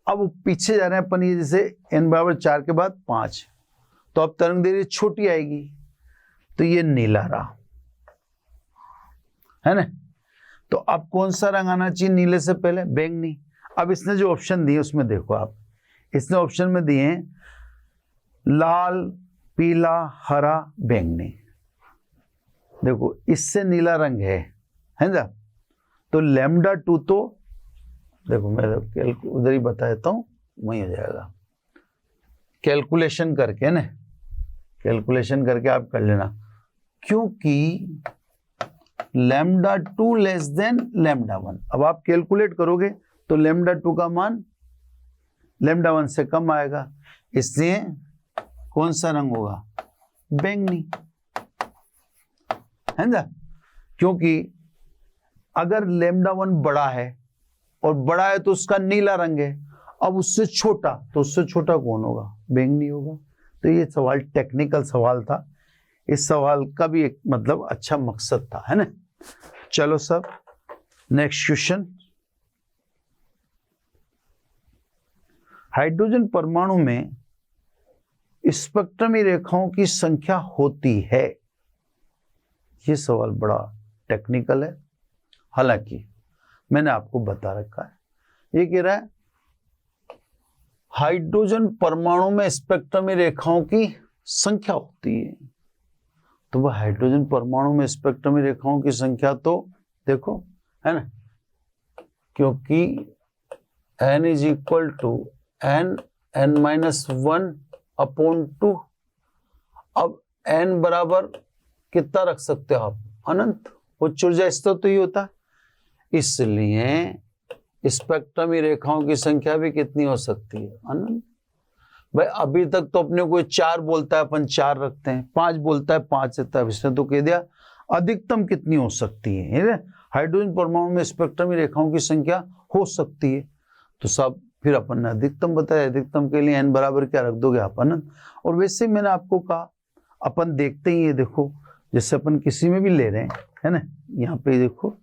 अब पीछे जा रहे हैं अपन, ये जैसे n बराबर 4 के बाद 5, तो अब तरंग दैर्घ्य छोटी आएगी, तो ये नीला रहा है ना। तो अब कौन सा रंग आना चाहिए नीले से पहले, बैंगनी। अब इसने जो ऑप्शन दिए उसमें देखो आप, इसने ऑप्शन में दिए हैं लाल, पीला, हरा, बैंगनी। देखो इससे नीला रंग है ना, तो लैम्डा 2 तो देखो मैं उधर ही बता देता हूं, वही हो जाएगा। कैलकुलेशन करके ना, कैलकुलेशन करके आप कर लेना, क्योंकि लैम्डा 2 लेस देन लैम्डा 1। अब आप कैलकुलेट करोगे तो लैम्डा 2 का मान लैम्डा 1 से कम आएगा, इसलिए कौन सा रंग होगा? बैंगनी, है ना? क्योंकि अगर लैम्डा 1 बड़ा है और बड़ा है तो उसका नीला रंग है, अब उससे छोटा, तो उससे छोटा कौन होगा? बैंगनी होगा। तो ये सवाल टेक्निकल सवाल था, इस सवाल का भी एक मतलब अच्छा मकसद था, है ना? चलो सब नेक्स्ट क्वेश्चन। हाइड्रोजन परमाणु में स्पेक्ट्रमी रेखाओं की संख्या होती है। ये सवाल बड़ा टेक्निकल है, हालांकि मैंने आपको बता रखा है। ये कह रहा है हाइड्रोजन परमाणु में स्पेक्ट्रमी रेखाओं की संख्या होती है, तो वह हाइड्रोजन परमाणु में स्पेक्ट्रमी रेखाओं की संख्या तो देखो, है ना, क्योंकि n is equal to n-1/2। अब n बराबर कितना रख सकते हो आप? अनंत। उच्च ऊर्जा स्तर तो ही होता है, इसलिए स्पेक्ट्रमी रेखाओं की संख्या भी कितनी हो सकती है? अनंत। भाई अभी तक तो अपने को 4 बोलता है, अपन 4 रखते हैं, 5 बोलता है 5 रहता है, इसने तो कह दिया अधिकतम कितनी हो सकती है? हाइड्रोजन परमाणु में स्पेक्ट्रमी रेखाओं की संख्या हो सकती है, तो सब फिर अपन ने अधिकतम बताया। अधिकतम के लिए n बराबर क्या रख दोगे आप? अनंत। और वैसे मैंने आपको कहा अपन देखते ही, ये देखो जैसे अपन किसी में भी ले रहे हैं, है ना, यहाँ पे देखो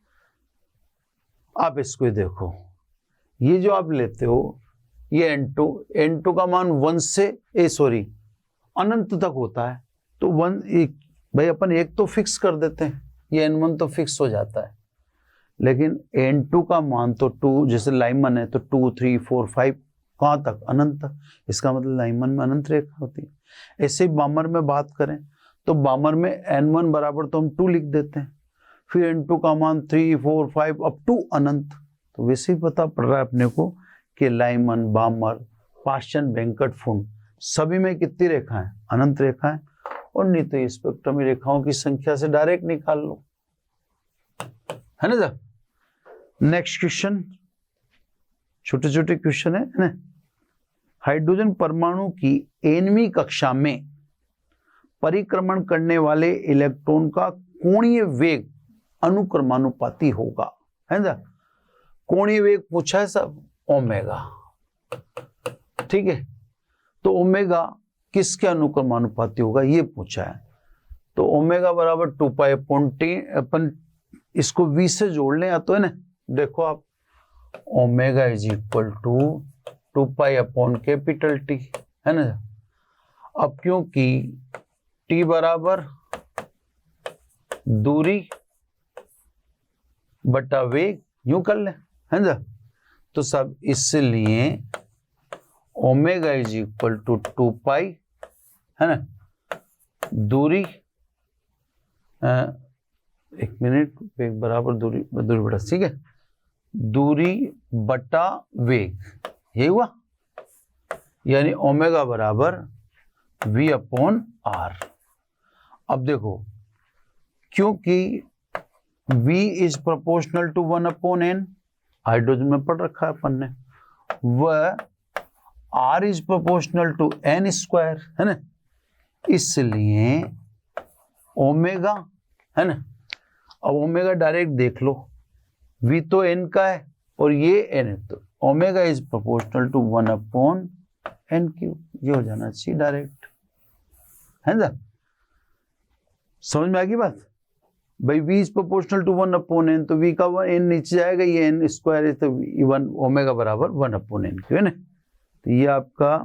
आप इसको ही देखो, ये जो आप लेते हो ये n2 का मान 1 से अनंत तक होता है, तो 1 भाई अपन 1 तो फिक्स कर देते हैं, ये n1 तो फिक्स हो जाता है, लेकिन n2 का मान तो 2, जैसे लाइमन है तो 2, 3, 4, 5 कहाँ तक? अनंत तक। इसका मतलब लाइमन में अनंत रेखा होती है। ऐसे ही बामर में बात करें तो बामर में n1 बराबर तो हम 2 लिख देते हैं, फिर n2 का मान 3, 4, 5 अप टू अनंत। तो वैसे ही पता पड़ रहा है अपने को कि लाइमन, बामर, पाषाण, वेंकटफुंड सभी में कितनी रेखाएं? अनंत रेखाएं। और नहीं तो स्पेक्ट्रमी रेखाओं की संख्या से डायरेक्ट निकाल लो, है ना सर? नेक्स्ट क्वेश्चन, छोटे छोटे क्वेश्चन है ना। हाइड्रोजन परमाणु की 9वीं कक्षा में परिक्रमण करने वाले इलेक्ट्रॉन का कोणीय वेग अनुक्रमानुपाती होगा, है ना? कोणीय वेग पूछा है सब, ओमेगा, ठीक है। तो ओमेगा किसके अनुक्रमानुपाती होगा ये पूछा है, तो ओमेगा बराबर 2π/T। अपन इसको v से जोड़ लें या तो, है ना, देखो आप omega is equal to 2π/T, है ना। अब क्योंकि t बराबर दूरी बटा वेग, यूं कर ले, है ना। तो सब इसलिए ओमेगा इज इक्वल टू 2π, है ना, दूरी एक मिनट, वेग बराबर दूरी बटा, ठीक है, दूरी बटा वेग, यही हुआ, यानी ओमेगा बराबर v/r। अब देखो क्योंकि v is proportional to 1/n, hydrogen में पढ़ रखा है अपन ने, वह r is proportional to n², है ना, इसलिए ओमेगा, है ना। अब ओमेगा डायरेक्ट देख लो, v तो n का है और ये n है, तो omega is proportional to 1/n³, ये हो जाना चाहिए डायरेक्ट, है ना। समझ में आ गई बात? भाई v is proportional to 1/n, तो v का n नीचे जाएगा, ये n² है, तो 1 ओमेगा बराबर 1/n³, है ना। तो ये आपका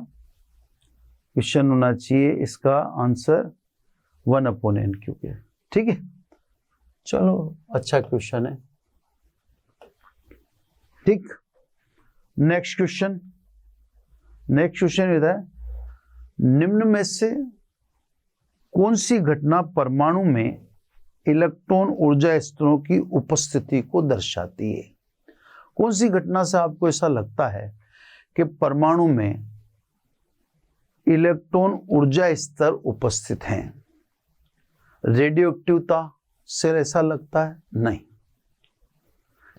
क्वेश्चन होना चाहिए, इसका आंसर 1/n³ है, ठीक है। चलो अच्छा क्वेश्चन है, ठीक। नेक्स्ट क्वेश्चन, है निम्न में से कौन सी घटना परमाणु में इलेक्ट्रॉन ऊर्जा स्तरों की उपस्थिति को दर्शाती है। कौन सी घटना से आपको ऐसा लगता है कि परमाणु में इलेक्ट्रॉन ऊर्जा स्तर उपस्थित हैं? रेडियोएक्टिवता से ऐसा लगता है? नहीं।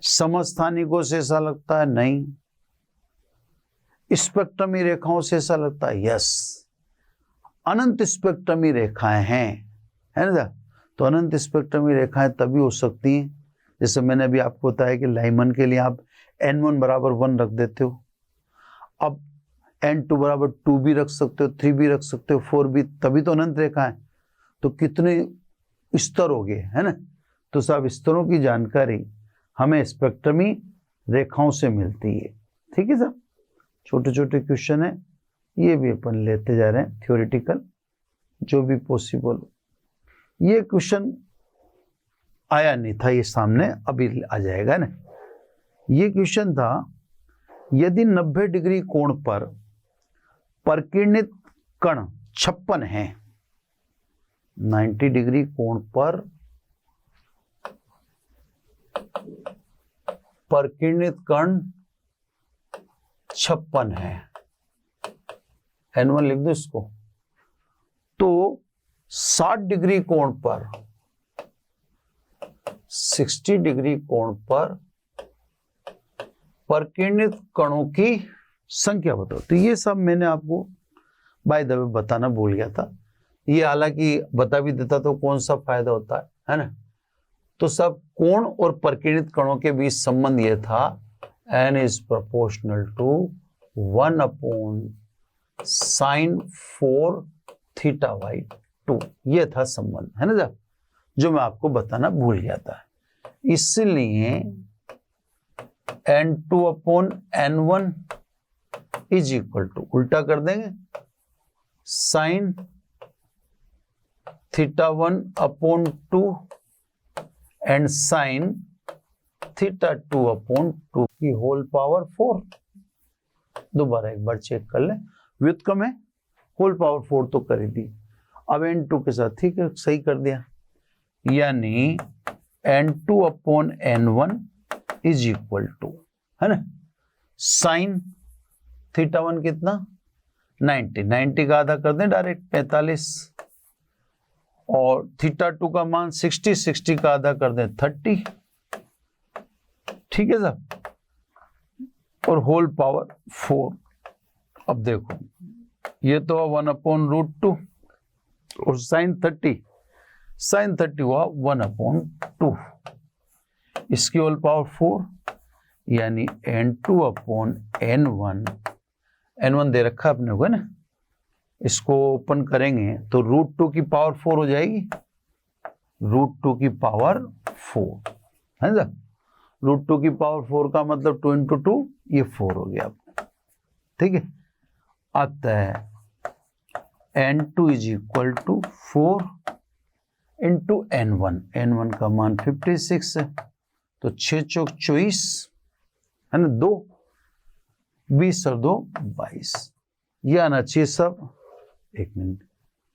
समस्थानिकों से ऐसा लगता है? नहीं। स्पेक्ट्रमी रेखाओं से ऐसा लगता है? यस। अनंत स्पेक्ट्रमी रेखाएं हैं, है ना? तो अनंत स्पेक्ट्रमी रेखाएं तभी हो सकती हैं, जैसे मैंने अभी आपको बताया कि लाइमन के लिए आप n1 बराबर 1 रख देते हो, अब n2 बराबर 2 भी रख सकते हो, 3 भी रख सकते हो, 4 भी, तभी तो अनंत रेखा है। तो कितने स्तर हो गए, है ना? तो सब स्तरों की जानकारी हमें स्पेक्ट्रमी रेखाओं से मिलती है। ठीक है साहब, छोटे छोटे क्वेश्चन है, ये भी अपन लेते जा रहे हैं, थ्योरेटिकल जो भी पॉसिबल हो। ये क्वेश्चन आया नहीं था, ये सामने अभी आ जाएगा ना। ये क्वेश्चन था, यदि 90 डिग्री कोण पर प्रकीर्णित कण 56 है, 90 डिग्री कोण पर प्रकीर्णित कण 56 है, N1 लिख दो इसको, तो 60 डिग्री कोण पर 60 डिग्री कोण पर प्रकीर्णित कणों की संख्या बताओ। तो ये सब मैंने आपको बाय द वे बताना भूल गया था, ये हालांकि बता भी देता तो कौन सा फायदा होता है ना? तो सब कोण और प्रकीर्णित कणों के बीच संबंध ये था, n is proportional to 1 upon sin 4 theta by 2, ये था संबंध, है ना, जो मैं आपको बताना भूल गया था। इसलिए n2 upon n1 is equal to, उल्टा कर देंगे, sine theta 1 upon 2 and sine theta 2 upon 2 की होल पावर 4। दोबारा एक बार चेक कर ले, व्युत्क्रम है, होल पावर 4 तो कर ही दी, अब n2 के साथ, ठीक है, सही कर दिया, यानी n2 upon n1 is equal to, है ना, साइन थीटा 1 कितना 90, 90 का आधा कर दें डायरेक्ट 45, और थीटा 2 का मान 60, 60 का आधा कर दें 30, ठीक है साहब, और होल पावर 4। अब देखो ये तो 1/√2 और साइन 30 हुआ 1/2, इसकी होल पावर 4, यानी n2 अपॉन n1 दे रखा अपने को, है ना, इसको ओपन करेंगे तो √2 की पावर 4 हो जाएगी, √2 की पावर 4, है ना, √2 की पावर 4 का मतलब 2 × 2, ये 4 हो गया, ठीक है। अतः n2 is equal to 4 into n1 का मान 56 है, तो 6 चौक 24, है ना, 2 20 और 2 22, ये आना चाहिए सब, एक मिनट,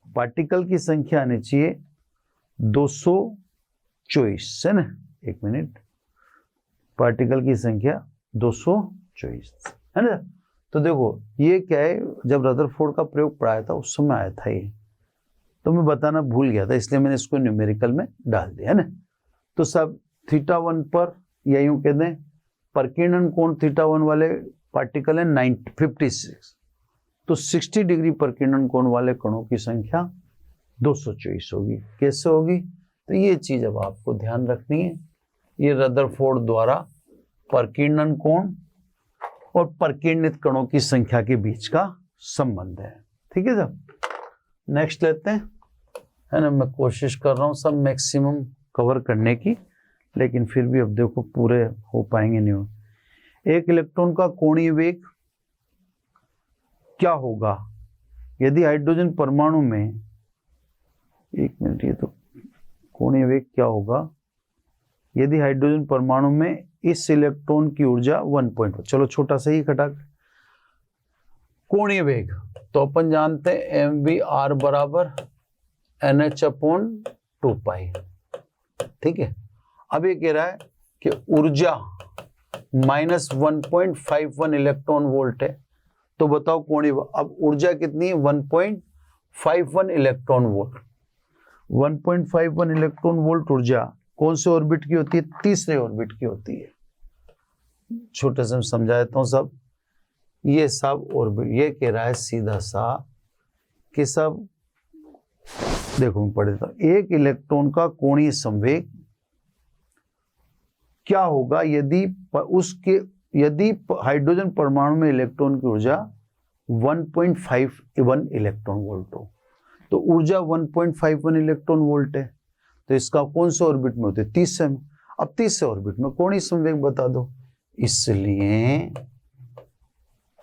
पार्टिकल की संख्या आनी चाहिए 224, है ना, एक मिनट, पार्टिकल की संख्या 224, है ना। तो देखो ये क्या है, जब रदरफोर्ड का प्रयोग पढ़ाया था उस समय आया था ये, तो मैं बताना भूल गया था, इसलिए मैंने इसको न्यूमेरिकल में डाल दिया, है ना। तो सब थीटा 1 पर, या यूं कह दें प्रकीर्णन कोण थीटा 1 वाले पार्टिकल है 56, तो 60 डिग्री प्रकीर्णन कोण वाले कणों की संख्या 224 होगी। कैसे होगी, तो ये चीज अब आपको ध्यान रखनी है, ये रदरफोर्ड द्वारा प्रकीर्णन कोण और प्रकीर्णित कणों की संख्या के बीच का संबंध है, ठीक है साहब। नेक्स्ट लेते हैं, है ना, मैं कोशिश कर रहा हूं सब मैक्सिमम कवर करने की, लेकिन फिर भी अब देखो पूरे हो पाएंगे नहीं हो। एक इलेक्ट्रॉन का कोणीय वेग क्या होगा यदि हाइड्रोजन परमाणु में, एक मिनट, ये तो कोणीय वेग क्या होगा यदि हाइड्रोजन परमाणु में इस इलेक्ट्रॉन की ऊर्जा 1.1, चलो छोटा सा ही घटा, कोणीय वेग तो अपन जानते हैं mvr बराबर nh/2π, ठीक है। अब ये कह रहा है कि ऊर्जा -1.51 इलेक्ट्रॉन वोल्ट है, तो बताओ कोणीय। अब ऊर्जा कितनी है? 1.51 इलेक्ट्रॉन वोल्ट। 1.51 इलेक्ट्रॉन वोल्ट ऊर्जा कौन से ऑर्बिट की होती है? तीसरे ऑर्बिट की होती है। छोटे से समझा देता हूं सब। ये सब ऑर्बिट, ये कह रहा है सीधा सा कि सब देखो मैं पढ़ देता हूं। एक इलेक्ट्रॉन का कोणीय संवेग क्या होगा यदि हाइड्रोजन परमाणु में इलेक्ट्रॉन की ऊर्जा 1.51 इलेक्ट्रॉन वोल्ट हो। तो ऊर्जा 1.51 इलेक्ट्रॉन वोल्ट है, तो इसका कौन से ऑर्बिट में होते हैं? तीसरे में। अब तीसरे ऑर्बिट में कोणीय संवेग बता दो। इसलिए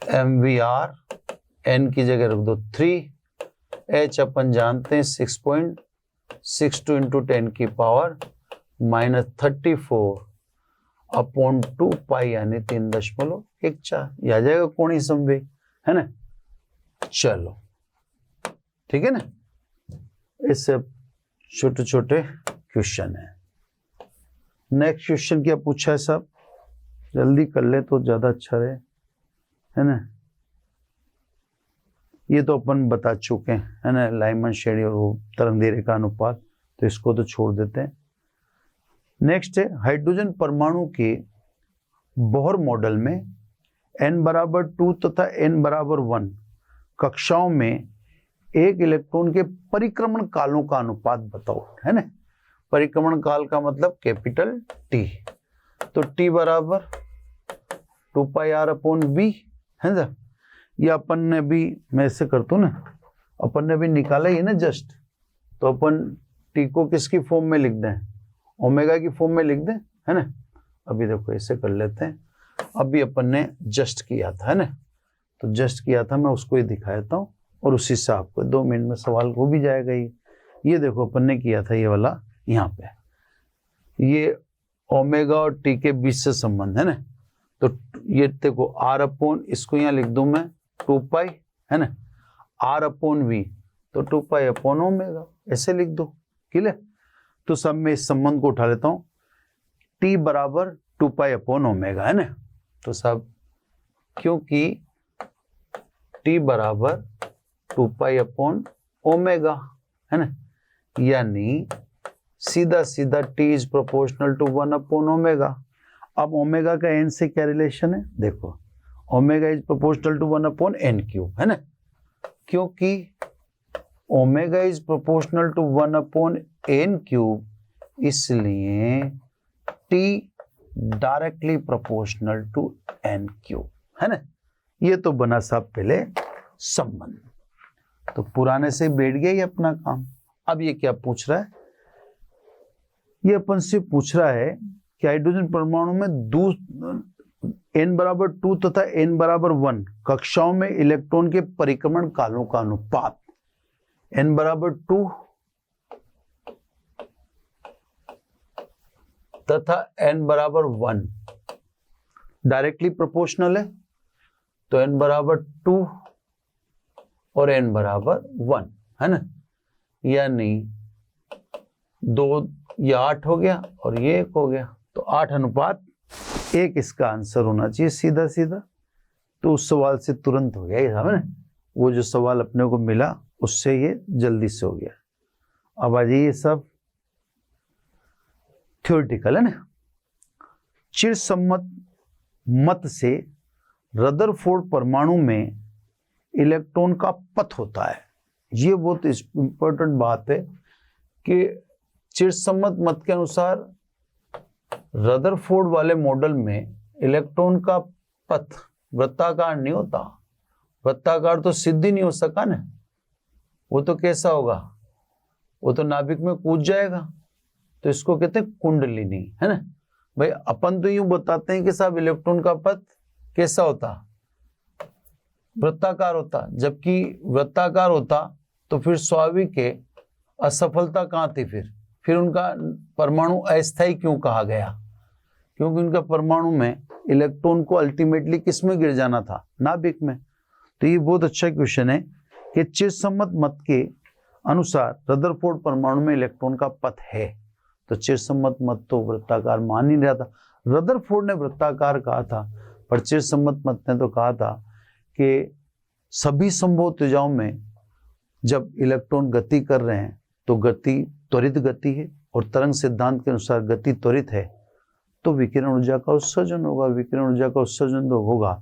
MVR n की जगह रख दो 3, h अपन जानते हैं 6.62 इंटू 10 की पावर -34 अपॉन 2 पाई यानी 3.14। यह आ जाएगा कोणीय संवेग, है ना। चलो ठीक है ना। इससे छोटे छोटे क्वेश्चन है। नेक्स्ट क्वेश्चन क्या पूछा है साहब? जल्दी कर ले तो ज्यादा अच्छा रहे, है ना। ये तो अपन बता चुके हैं, है ना, लाइमन श्रेणी और वो तरंग का अनुपात, तो इसको तो छोड़ देते हैं। नेक्स्ट है हाइड्रोजन परमाणु के बोहर मॉडल में n=2 तथा n=1 कक्षाओं में एक इलेक्ट्रॉन के परिक्रमण कालों का अनुपात बताओ, है ना। परिक्रमण काल का मतलब कैपिटल T, तो T बराबर 2πr/v, है ना। ये अपन ने भी, मैं ऐसे करता हूँ ना, अपन ने भी निकाला ही है ना जस्ट, तो अपन T को किसकी फॉर्म में लिख दें? ओमेगा की फॉर्म में लिख दें, है ना। अभी देखो ऐसे कर लेते हैं। अभी अपन ने जस्ट किया था, है ना, तो जस्ट किया था, मैं उसको ही दिखा देता हूँ और उसी से आपको 2 मिनट में सवाल हो भी जाएगा। ये देखो अपन ने किया था ये वाला, यहाँ पे ये ओमेगा और टी के बीच से संबंध है ना, तो ये देखो r/, इसको यहाँ लिख दूं मैं 2 पाई, है ना, r/v, तो 2 पाई/ω, ऐसे लिख दो, क्लियर। तो सब में इस संबंध को उठा लेता हूँ, t बराबर 2 पाई/ω, है ना। तो सब क्योंकि t बराबर 2 पाई/ω, है ना, यानी सीधा सीधा t इज प्रोपोर्शनल टू 1/ω। अब ओमेगा का n से क्या रिलेशन है? देखो omega is proportional to 1/n³, है ना, क्योंकि omega is proportional to 1/n³, इसलिए t directly proportional to n³, है ना। ये तो बना साहब पहले संबंध, तो पुराने से बैठ गया ये अपना काम। अब ये क्या पूछ रहा है? ये अपन से पूछ रहा है कि हाइड्रोजन परमाणु में n=2 तथा n=1 कक्षाओं में इलेक्ट्रॉन के परिक्रमण कालों का अनुपात। n=2 तथा n=1 डायरेक्टली प्रोपोर्शनल है, तो n=2 और n=1, है ना, यानी 2 ये 8 हो गया और ये 1 हो गया, तो 8:1 इसका आंसर होना चाहिए सीधा सीधा। तो उस सवाल से तुरंत हो गया ये, है ना, वो जो सवाल अपने को मिला उससे ये जल्दी से हो गया। अब आ जाइए सब थ्योरेटिकल, है ना। चिरसम्मत मत से रदरफोर्ड परमाणु में इलेक्ट्रॉन का पथ होता है। ये बहुत इंपॉर्टेंट बात है कि चिरसम्मत मत के अनुसार रदरफोर्ड वाले मॉडल में इलेक्ट्रॉन का पथ वृत्ताकार नहीं होता। वृत्ताकार तो सिद्ध ही नहीं हो सका ना, वो तो कैसा होगा? वो तो नाभिक में कूद जाएगा, तो इसको कहते हैं कुंडलिनी, है ना। भाई अपन तो यूं बताते हैं कि साहब इलेक्ट्रॉन का पथ कैसा होता? वृत्ताकार होता, जबकि वृत्ताकार होता तो फिर स्वाभाविक है असफलता कहाँ थी? फिर उनका परमाणु अस्थायी क्यों कहा गया? क्योंकि उनका परमाणु में इलेक्ट्रॉन को अल्टीमेटली किस में गिर जाना था? नाभिक में। तो ये बहुत अच्छा क्वेश्चन है कि चिरसम्मत मत के अनुसार रदरफोर्ड परमाणु में इलेक्ट्रॉन का पथ है, तो चिरसम्मत मत तो वृत्ताकार मान ही रहा था। रदरफोर्ड ने वृत्ताकार कहा था, पर चिरसम्मत मत ने तो कहा था कि सभी संभव ऊर्जाओं में जब इलेक्ट्रॉन गति कर रहे हैं तो गति त्वरित गति है, और तरंग सिद्धांत के अनुसार गति त्वरित है तो विकिरण ऊर्जा का उत्सर्जन होगा। विकिरण ऊर्जा का उत्सर्जन तो होगा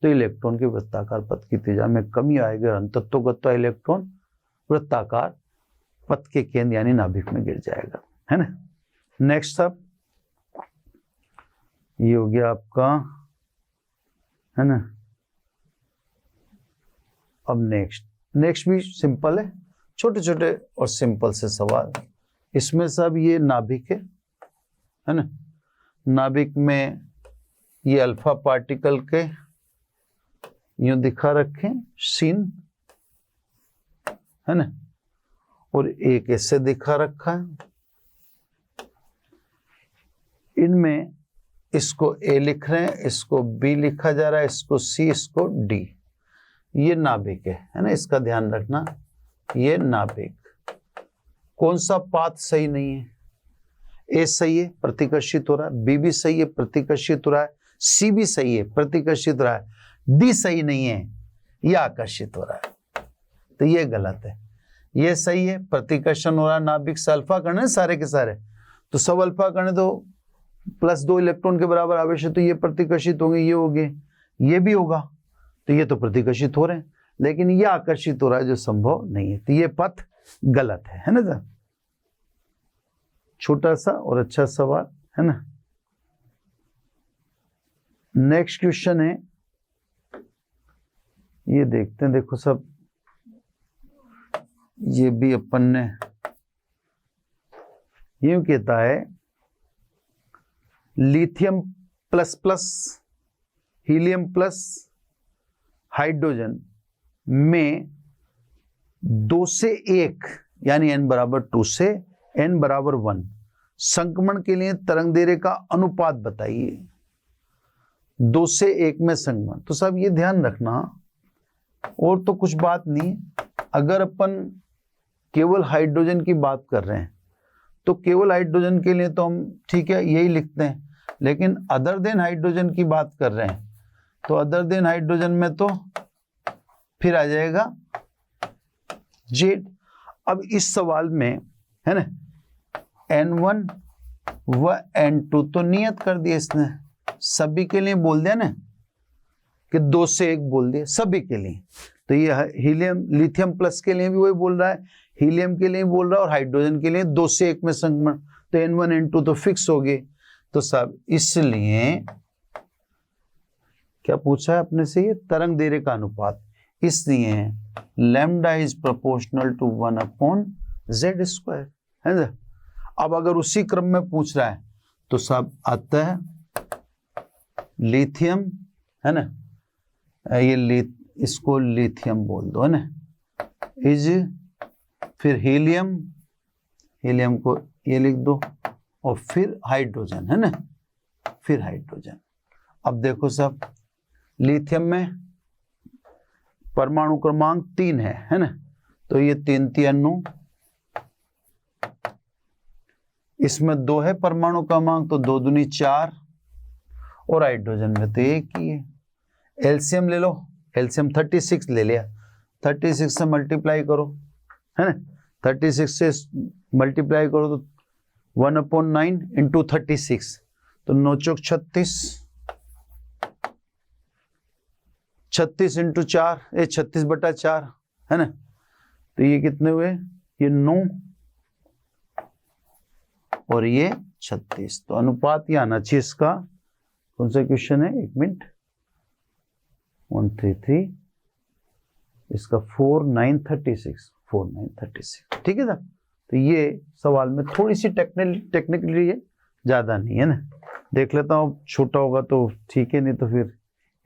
तो इलेक्ट्रॉन के वृत्ताकार पथ की त्रिज्या में कमी आएगी और अंतत्वगत्वा इलेक्ट्रॉन वृत्ताकार पथ के केंद्र यानी नाभिक में गिर जाएगा, है ना। नेक्स्ट अब ये हो गया आपका, है ना। अब नेक्स्ट भी सिंपल है, छोटे छोटे और सिंपल से सवाल। इसमें सब ये नाभिक है ना। नाभिक में ये अल्फा पार्टिकल के यूं दिखा रखे सीन, है ना, और एक ऐसे दिखा रखा है। इनमें इसको ए लिख रहे हैं, इसको बी लिखा जा रहा है, इसको सी, इसको डी। ये नाभिक है ना, इसका ध्यान रखना। ये नाभिक, कौन सा पाथ सही नहीं है? ए सही है, प्रतिकर्षित हो रहा है, बी भी सही है, प्रतिकर्षित हो रहा है, सी भी सही है, प्रतिकर्षित हो रहा है, डी सही नहीं है, ये आकर्षित हो रहा है, तो ये गलत है। ये सही है, प्रतिकर्षण हो रहा है, नाभिक से अल्फा कण है सारे के सारे, तो सब अल्फा कण है, तो +2 इलेक्ट्रॉन के बराबर आवेश है, तो ये प्रतिकर्षित होंगे, ये होंगे, ये भी होगा, तो ये तो प्रतिकर्षित हो रहे हैं, लेकिन ये आकर्षित हो रहा है जो संभव नहीं है, तो ये पथ गलत है ना सर। छोटा सा और अच्छा सवाल, है ना। नेक्स्ट क्वेश्चन है, ये देखते हैं। देखो सब, ये भी अपन ने यूं कहता है, लिथियम ++ हीलियम प्लस हाइड्रोजन में 2 से 1 यानी n = 2 से n = 1 संक्रमण के लिए तरंग दैर्ध्य का अनुपात बताइए। 2 से 1 में संक्रमण, तो सब ये ध्यान रखना, और तो कुछ बात नहीं। अगर अपन केवल हाइड्रोजन की बात कर रहे हैं तो केवल हाइड्रोजन के लिए तो हम ठीक है यही लिखते हैं, लेकिन अदर देन हाइड्रोजन की बात कर रहे हैं तो अदर देन हाइड्रोजन में तो फिर आ जाएगा Z। अब इस सवाल में, है ना, N1 व N2 तो नियत कर दिया इसने, सभी के लिए बोल दिया ना कि 2 से 1 बोल दिया सभी के लिए। तो ये हीलियम लिथियम प्लस के लिए भी वही बोल रहा है, हीलियम के लिए बोल रहा है, और हाइड्रोजन के लिए 2 से 1 में संक्रमण, तो N1 N2 तो फिक्स हो गए। तो सब इसलिए क्या पूछा है अपने से, ये तरंग दैर्ध्य का अनुपात, इसलिए lambda is proportional to 1/z², है ना। अब अगर उसी क्रम में पूछ रहा है तो सब आता है लिथियम, है ना, ये इसको लिथियम बोल दो, है ना, इज, फिर हीलियम, हीलियम को ये लिख दो, और फिर हाइड्रोजन, है ना, फिर हाइड्रोजन। अब देखो सब, लिथियम में परमाणु क्रमांक 3 है ना, तो ये 3 3 9, इसमें 2 है परमाणु क्रमांक, तो 2 दूनी 4, और हाइड्रोजन में तो 1 ही है। एलसीएम ले लो, एलसीएम 36 ले लिया, 36 से मल्टीप्लाई करो, है ना, 36 से मल्टीप्लाई करो तो 1/9 × 36, तो 9 चौक 36, 36 × 4 ये 36/4, है ना, तो ये कितने हुए, ये 9 और ये 36, तो अनुपात ये आना चाहिए इसका। कौन सा क्वेश्चन है, 1 मिनट, 133, इसका 4936, 4936, ठीक है ना। तो ये सवाल में थोड़ी सी टेक्निकली है, ज्यादा नहीं है ना। देख लेता हूँ, छोटा होगा तो ठीक है, नहीं तो फिर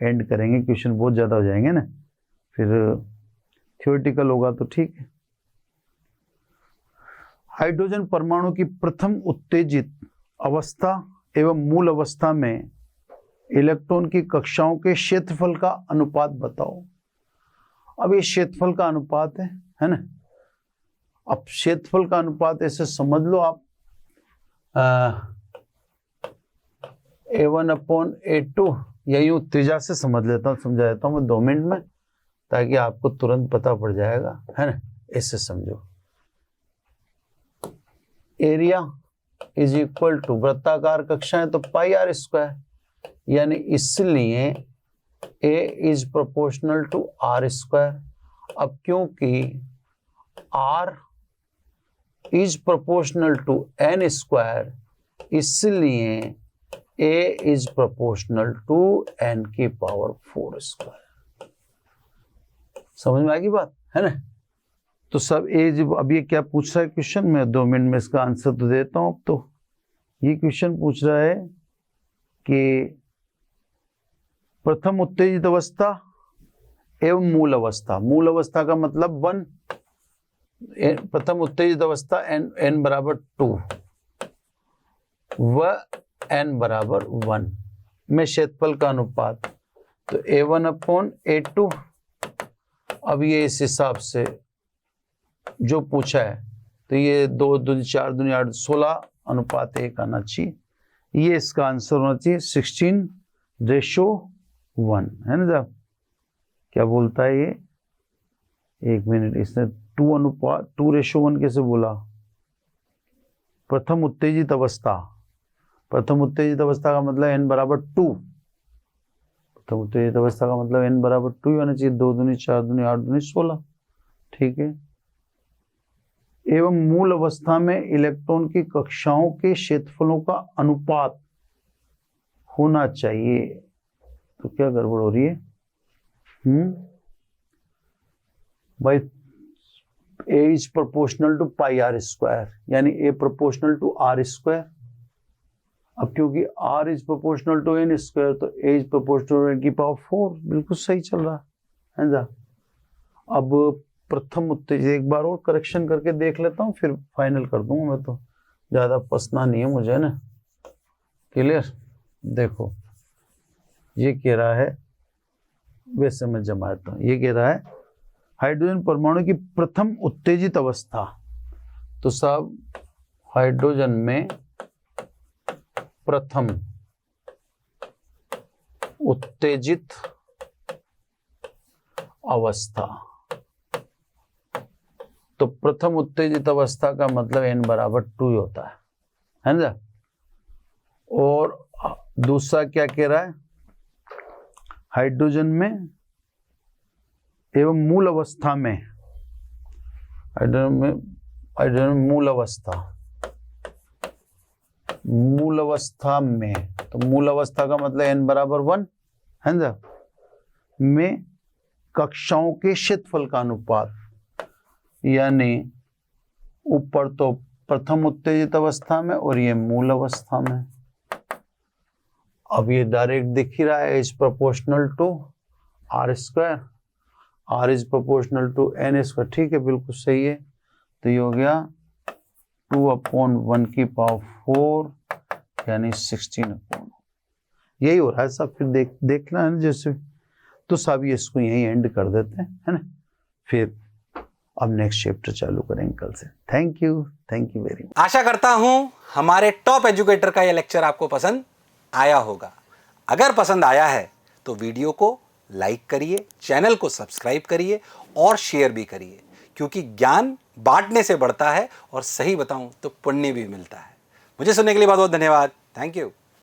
एंड करेंगे, क्वेश्चन बहुत ज्यादा हो जाएंगे ना, फिर थ्योरेटिकल होगा तो ठीक है। हाइड्रोजन परमाणु की प्रथम उत्तेजित अवस्था एवं मूल अवस्था में इलेक्ट्रॉन की कक्षाओं के क्षेत्रफल का अनुपात बताओ। अब ये क्षेत्रफल का अनुपात है ना। अब क्षेत्रफल का अनुपात ऐसे समझ लो आप, A1 अपॉन A2, या यूं त्रिज्या से समझ लेता हूँ, समझा देता हूँ मैं 2 मिनट में, ताकि आपको तुरंत पता पड़ जाएगा, है ना। इससे समझो, एरिया इज इक्वल टू, वृत्ताकार कक्षा है तो पाई आर स्क्वायर, यानी इसलिए A is proportional to R square. अब क्योंकि R is proportional to n square, इसलिए A is proportional to n की पावर 4 स्क्वायर। समझ में आ गई बात, है ना। तो सब अब ये क्या पूछ रहा है क्वेश्चन, मैं 2 मिनट में इसका आंसर तो देता हूं। अब तो ये क्वेश्चन पूछ रहा है कि प्रथम उत्तेजित अवस्था एवं मूल अवस्था, मूल अवस्था का मतलब 1, प्रथम उत्तेजित अवस्था n बराबर 2 व n बराबर 1 में क्षेत्रफल का अनुपात, तो A1 अपॉन A2। अब ये इस हिसाब से जो पूछा है, तो ये 2 दूनी 4 दूनी 8, 16 अनुपात 1 आना चाहिए। ये इसका आंसर होना चाहिए 16:1, है ना साहब। क्या बोलता है ये, 1 मिनट, इसने 2:1 कैसे बोला। प्रथम उत्तेजित अवस्था, प्रथम उत्तेजित अवस्था का मतलब n बराबर 2, प्रथम उत्तेजित अवस्था का मतलब n बराबर 2 होना चाहिए। 2 दूनी 4 दूनी 8 दूनी 16, ठीक है। एवं मूल अवस्था में इलेक्ट्रॉन की कक्षाओं के क्षेत्रफलों का अनुपात होना चाहिए। तो क्या गड़बड़ हो रही है भाई, A is proportional to pi R square, यानी A proportional to R square. अब क्योंकि R is proportional to n square, तो A is proportional to n की पावर 4, बिल्कुल सही चल रहा है ना। अब प्रथम उत्तेजित, एक बार और करेक्शन करके देख लेता हूँ, फिर फाइनल कर दूंगा मैं, तो ज्यादा पसना नहीं है मुझे ना। क्लियर, देखो ये कह रहा है, वैसे मैं जमाता हूँ, ये कह रहा है हाइड्रोजन परमाणु की प्रथम उत्तेजित अवस्था, तो सब हाइड्रोजन में प्रथम उत्तेजित अवस्था, तो प्रथम उत्तेजित अवस्था का मतलब n बराबर 2 होता है ना। और दूसरा क्या कह रहा है, हाइड्रोजन में एवं मूल अवस्था में, हाइड्रोजन में मूल अवस्था, मूल अवस्था में, तो मूल अवस्था का मतलब n बराबर 1 है ना, में कक्षाओं के क्षेत्रफल का अनुपात, यानी ऊपर तो प्रथम उत्तेजित अवस्था में और ये मूल अवस्था में। अब ये डायरेक्ट दिख ही रहा है, is proportional to R square, R is proportional to n square, ठीक है, बिल्कुल सही है। तो ये हो गया 2/1 की पावर 4, यानी 16/, यही हो रहा है सब। फिर देखना है ना जैसे, तो सब ये इसको यही एंड कर देते हैं, है ना। फिर अब नेक्स्ट चैप्टर चालू करेंगे कल से। Thank you very much. आशा करता हूं हमारे टॉप एजुकेटर का यह लेक्चर आपको पसंद आया होगा। अगर पसंद आया है तो वीडियो को लाइक करिए, चैनल को सब्सक्राइब करिए और शेयर भी करिए, क्योंकि ज्ञान बांटने से बढ़ता है और सही बताऊं तो पुण्य भी मिलता है। मुझे सुनने के लिए बहुत बहुत धन्यवाद। Thank you.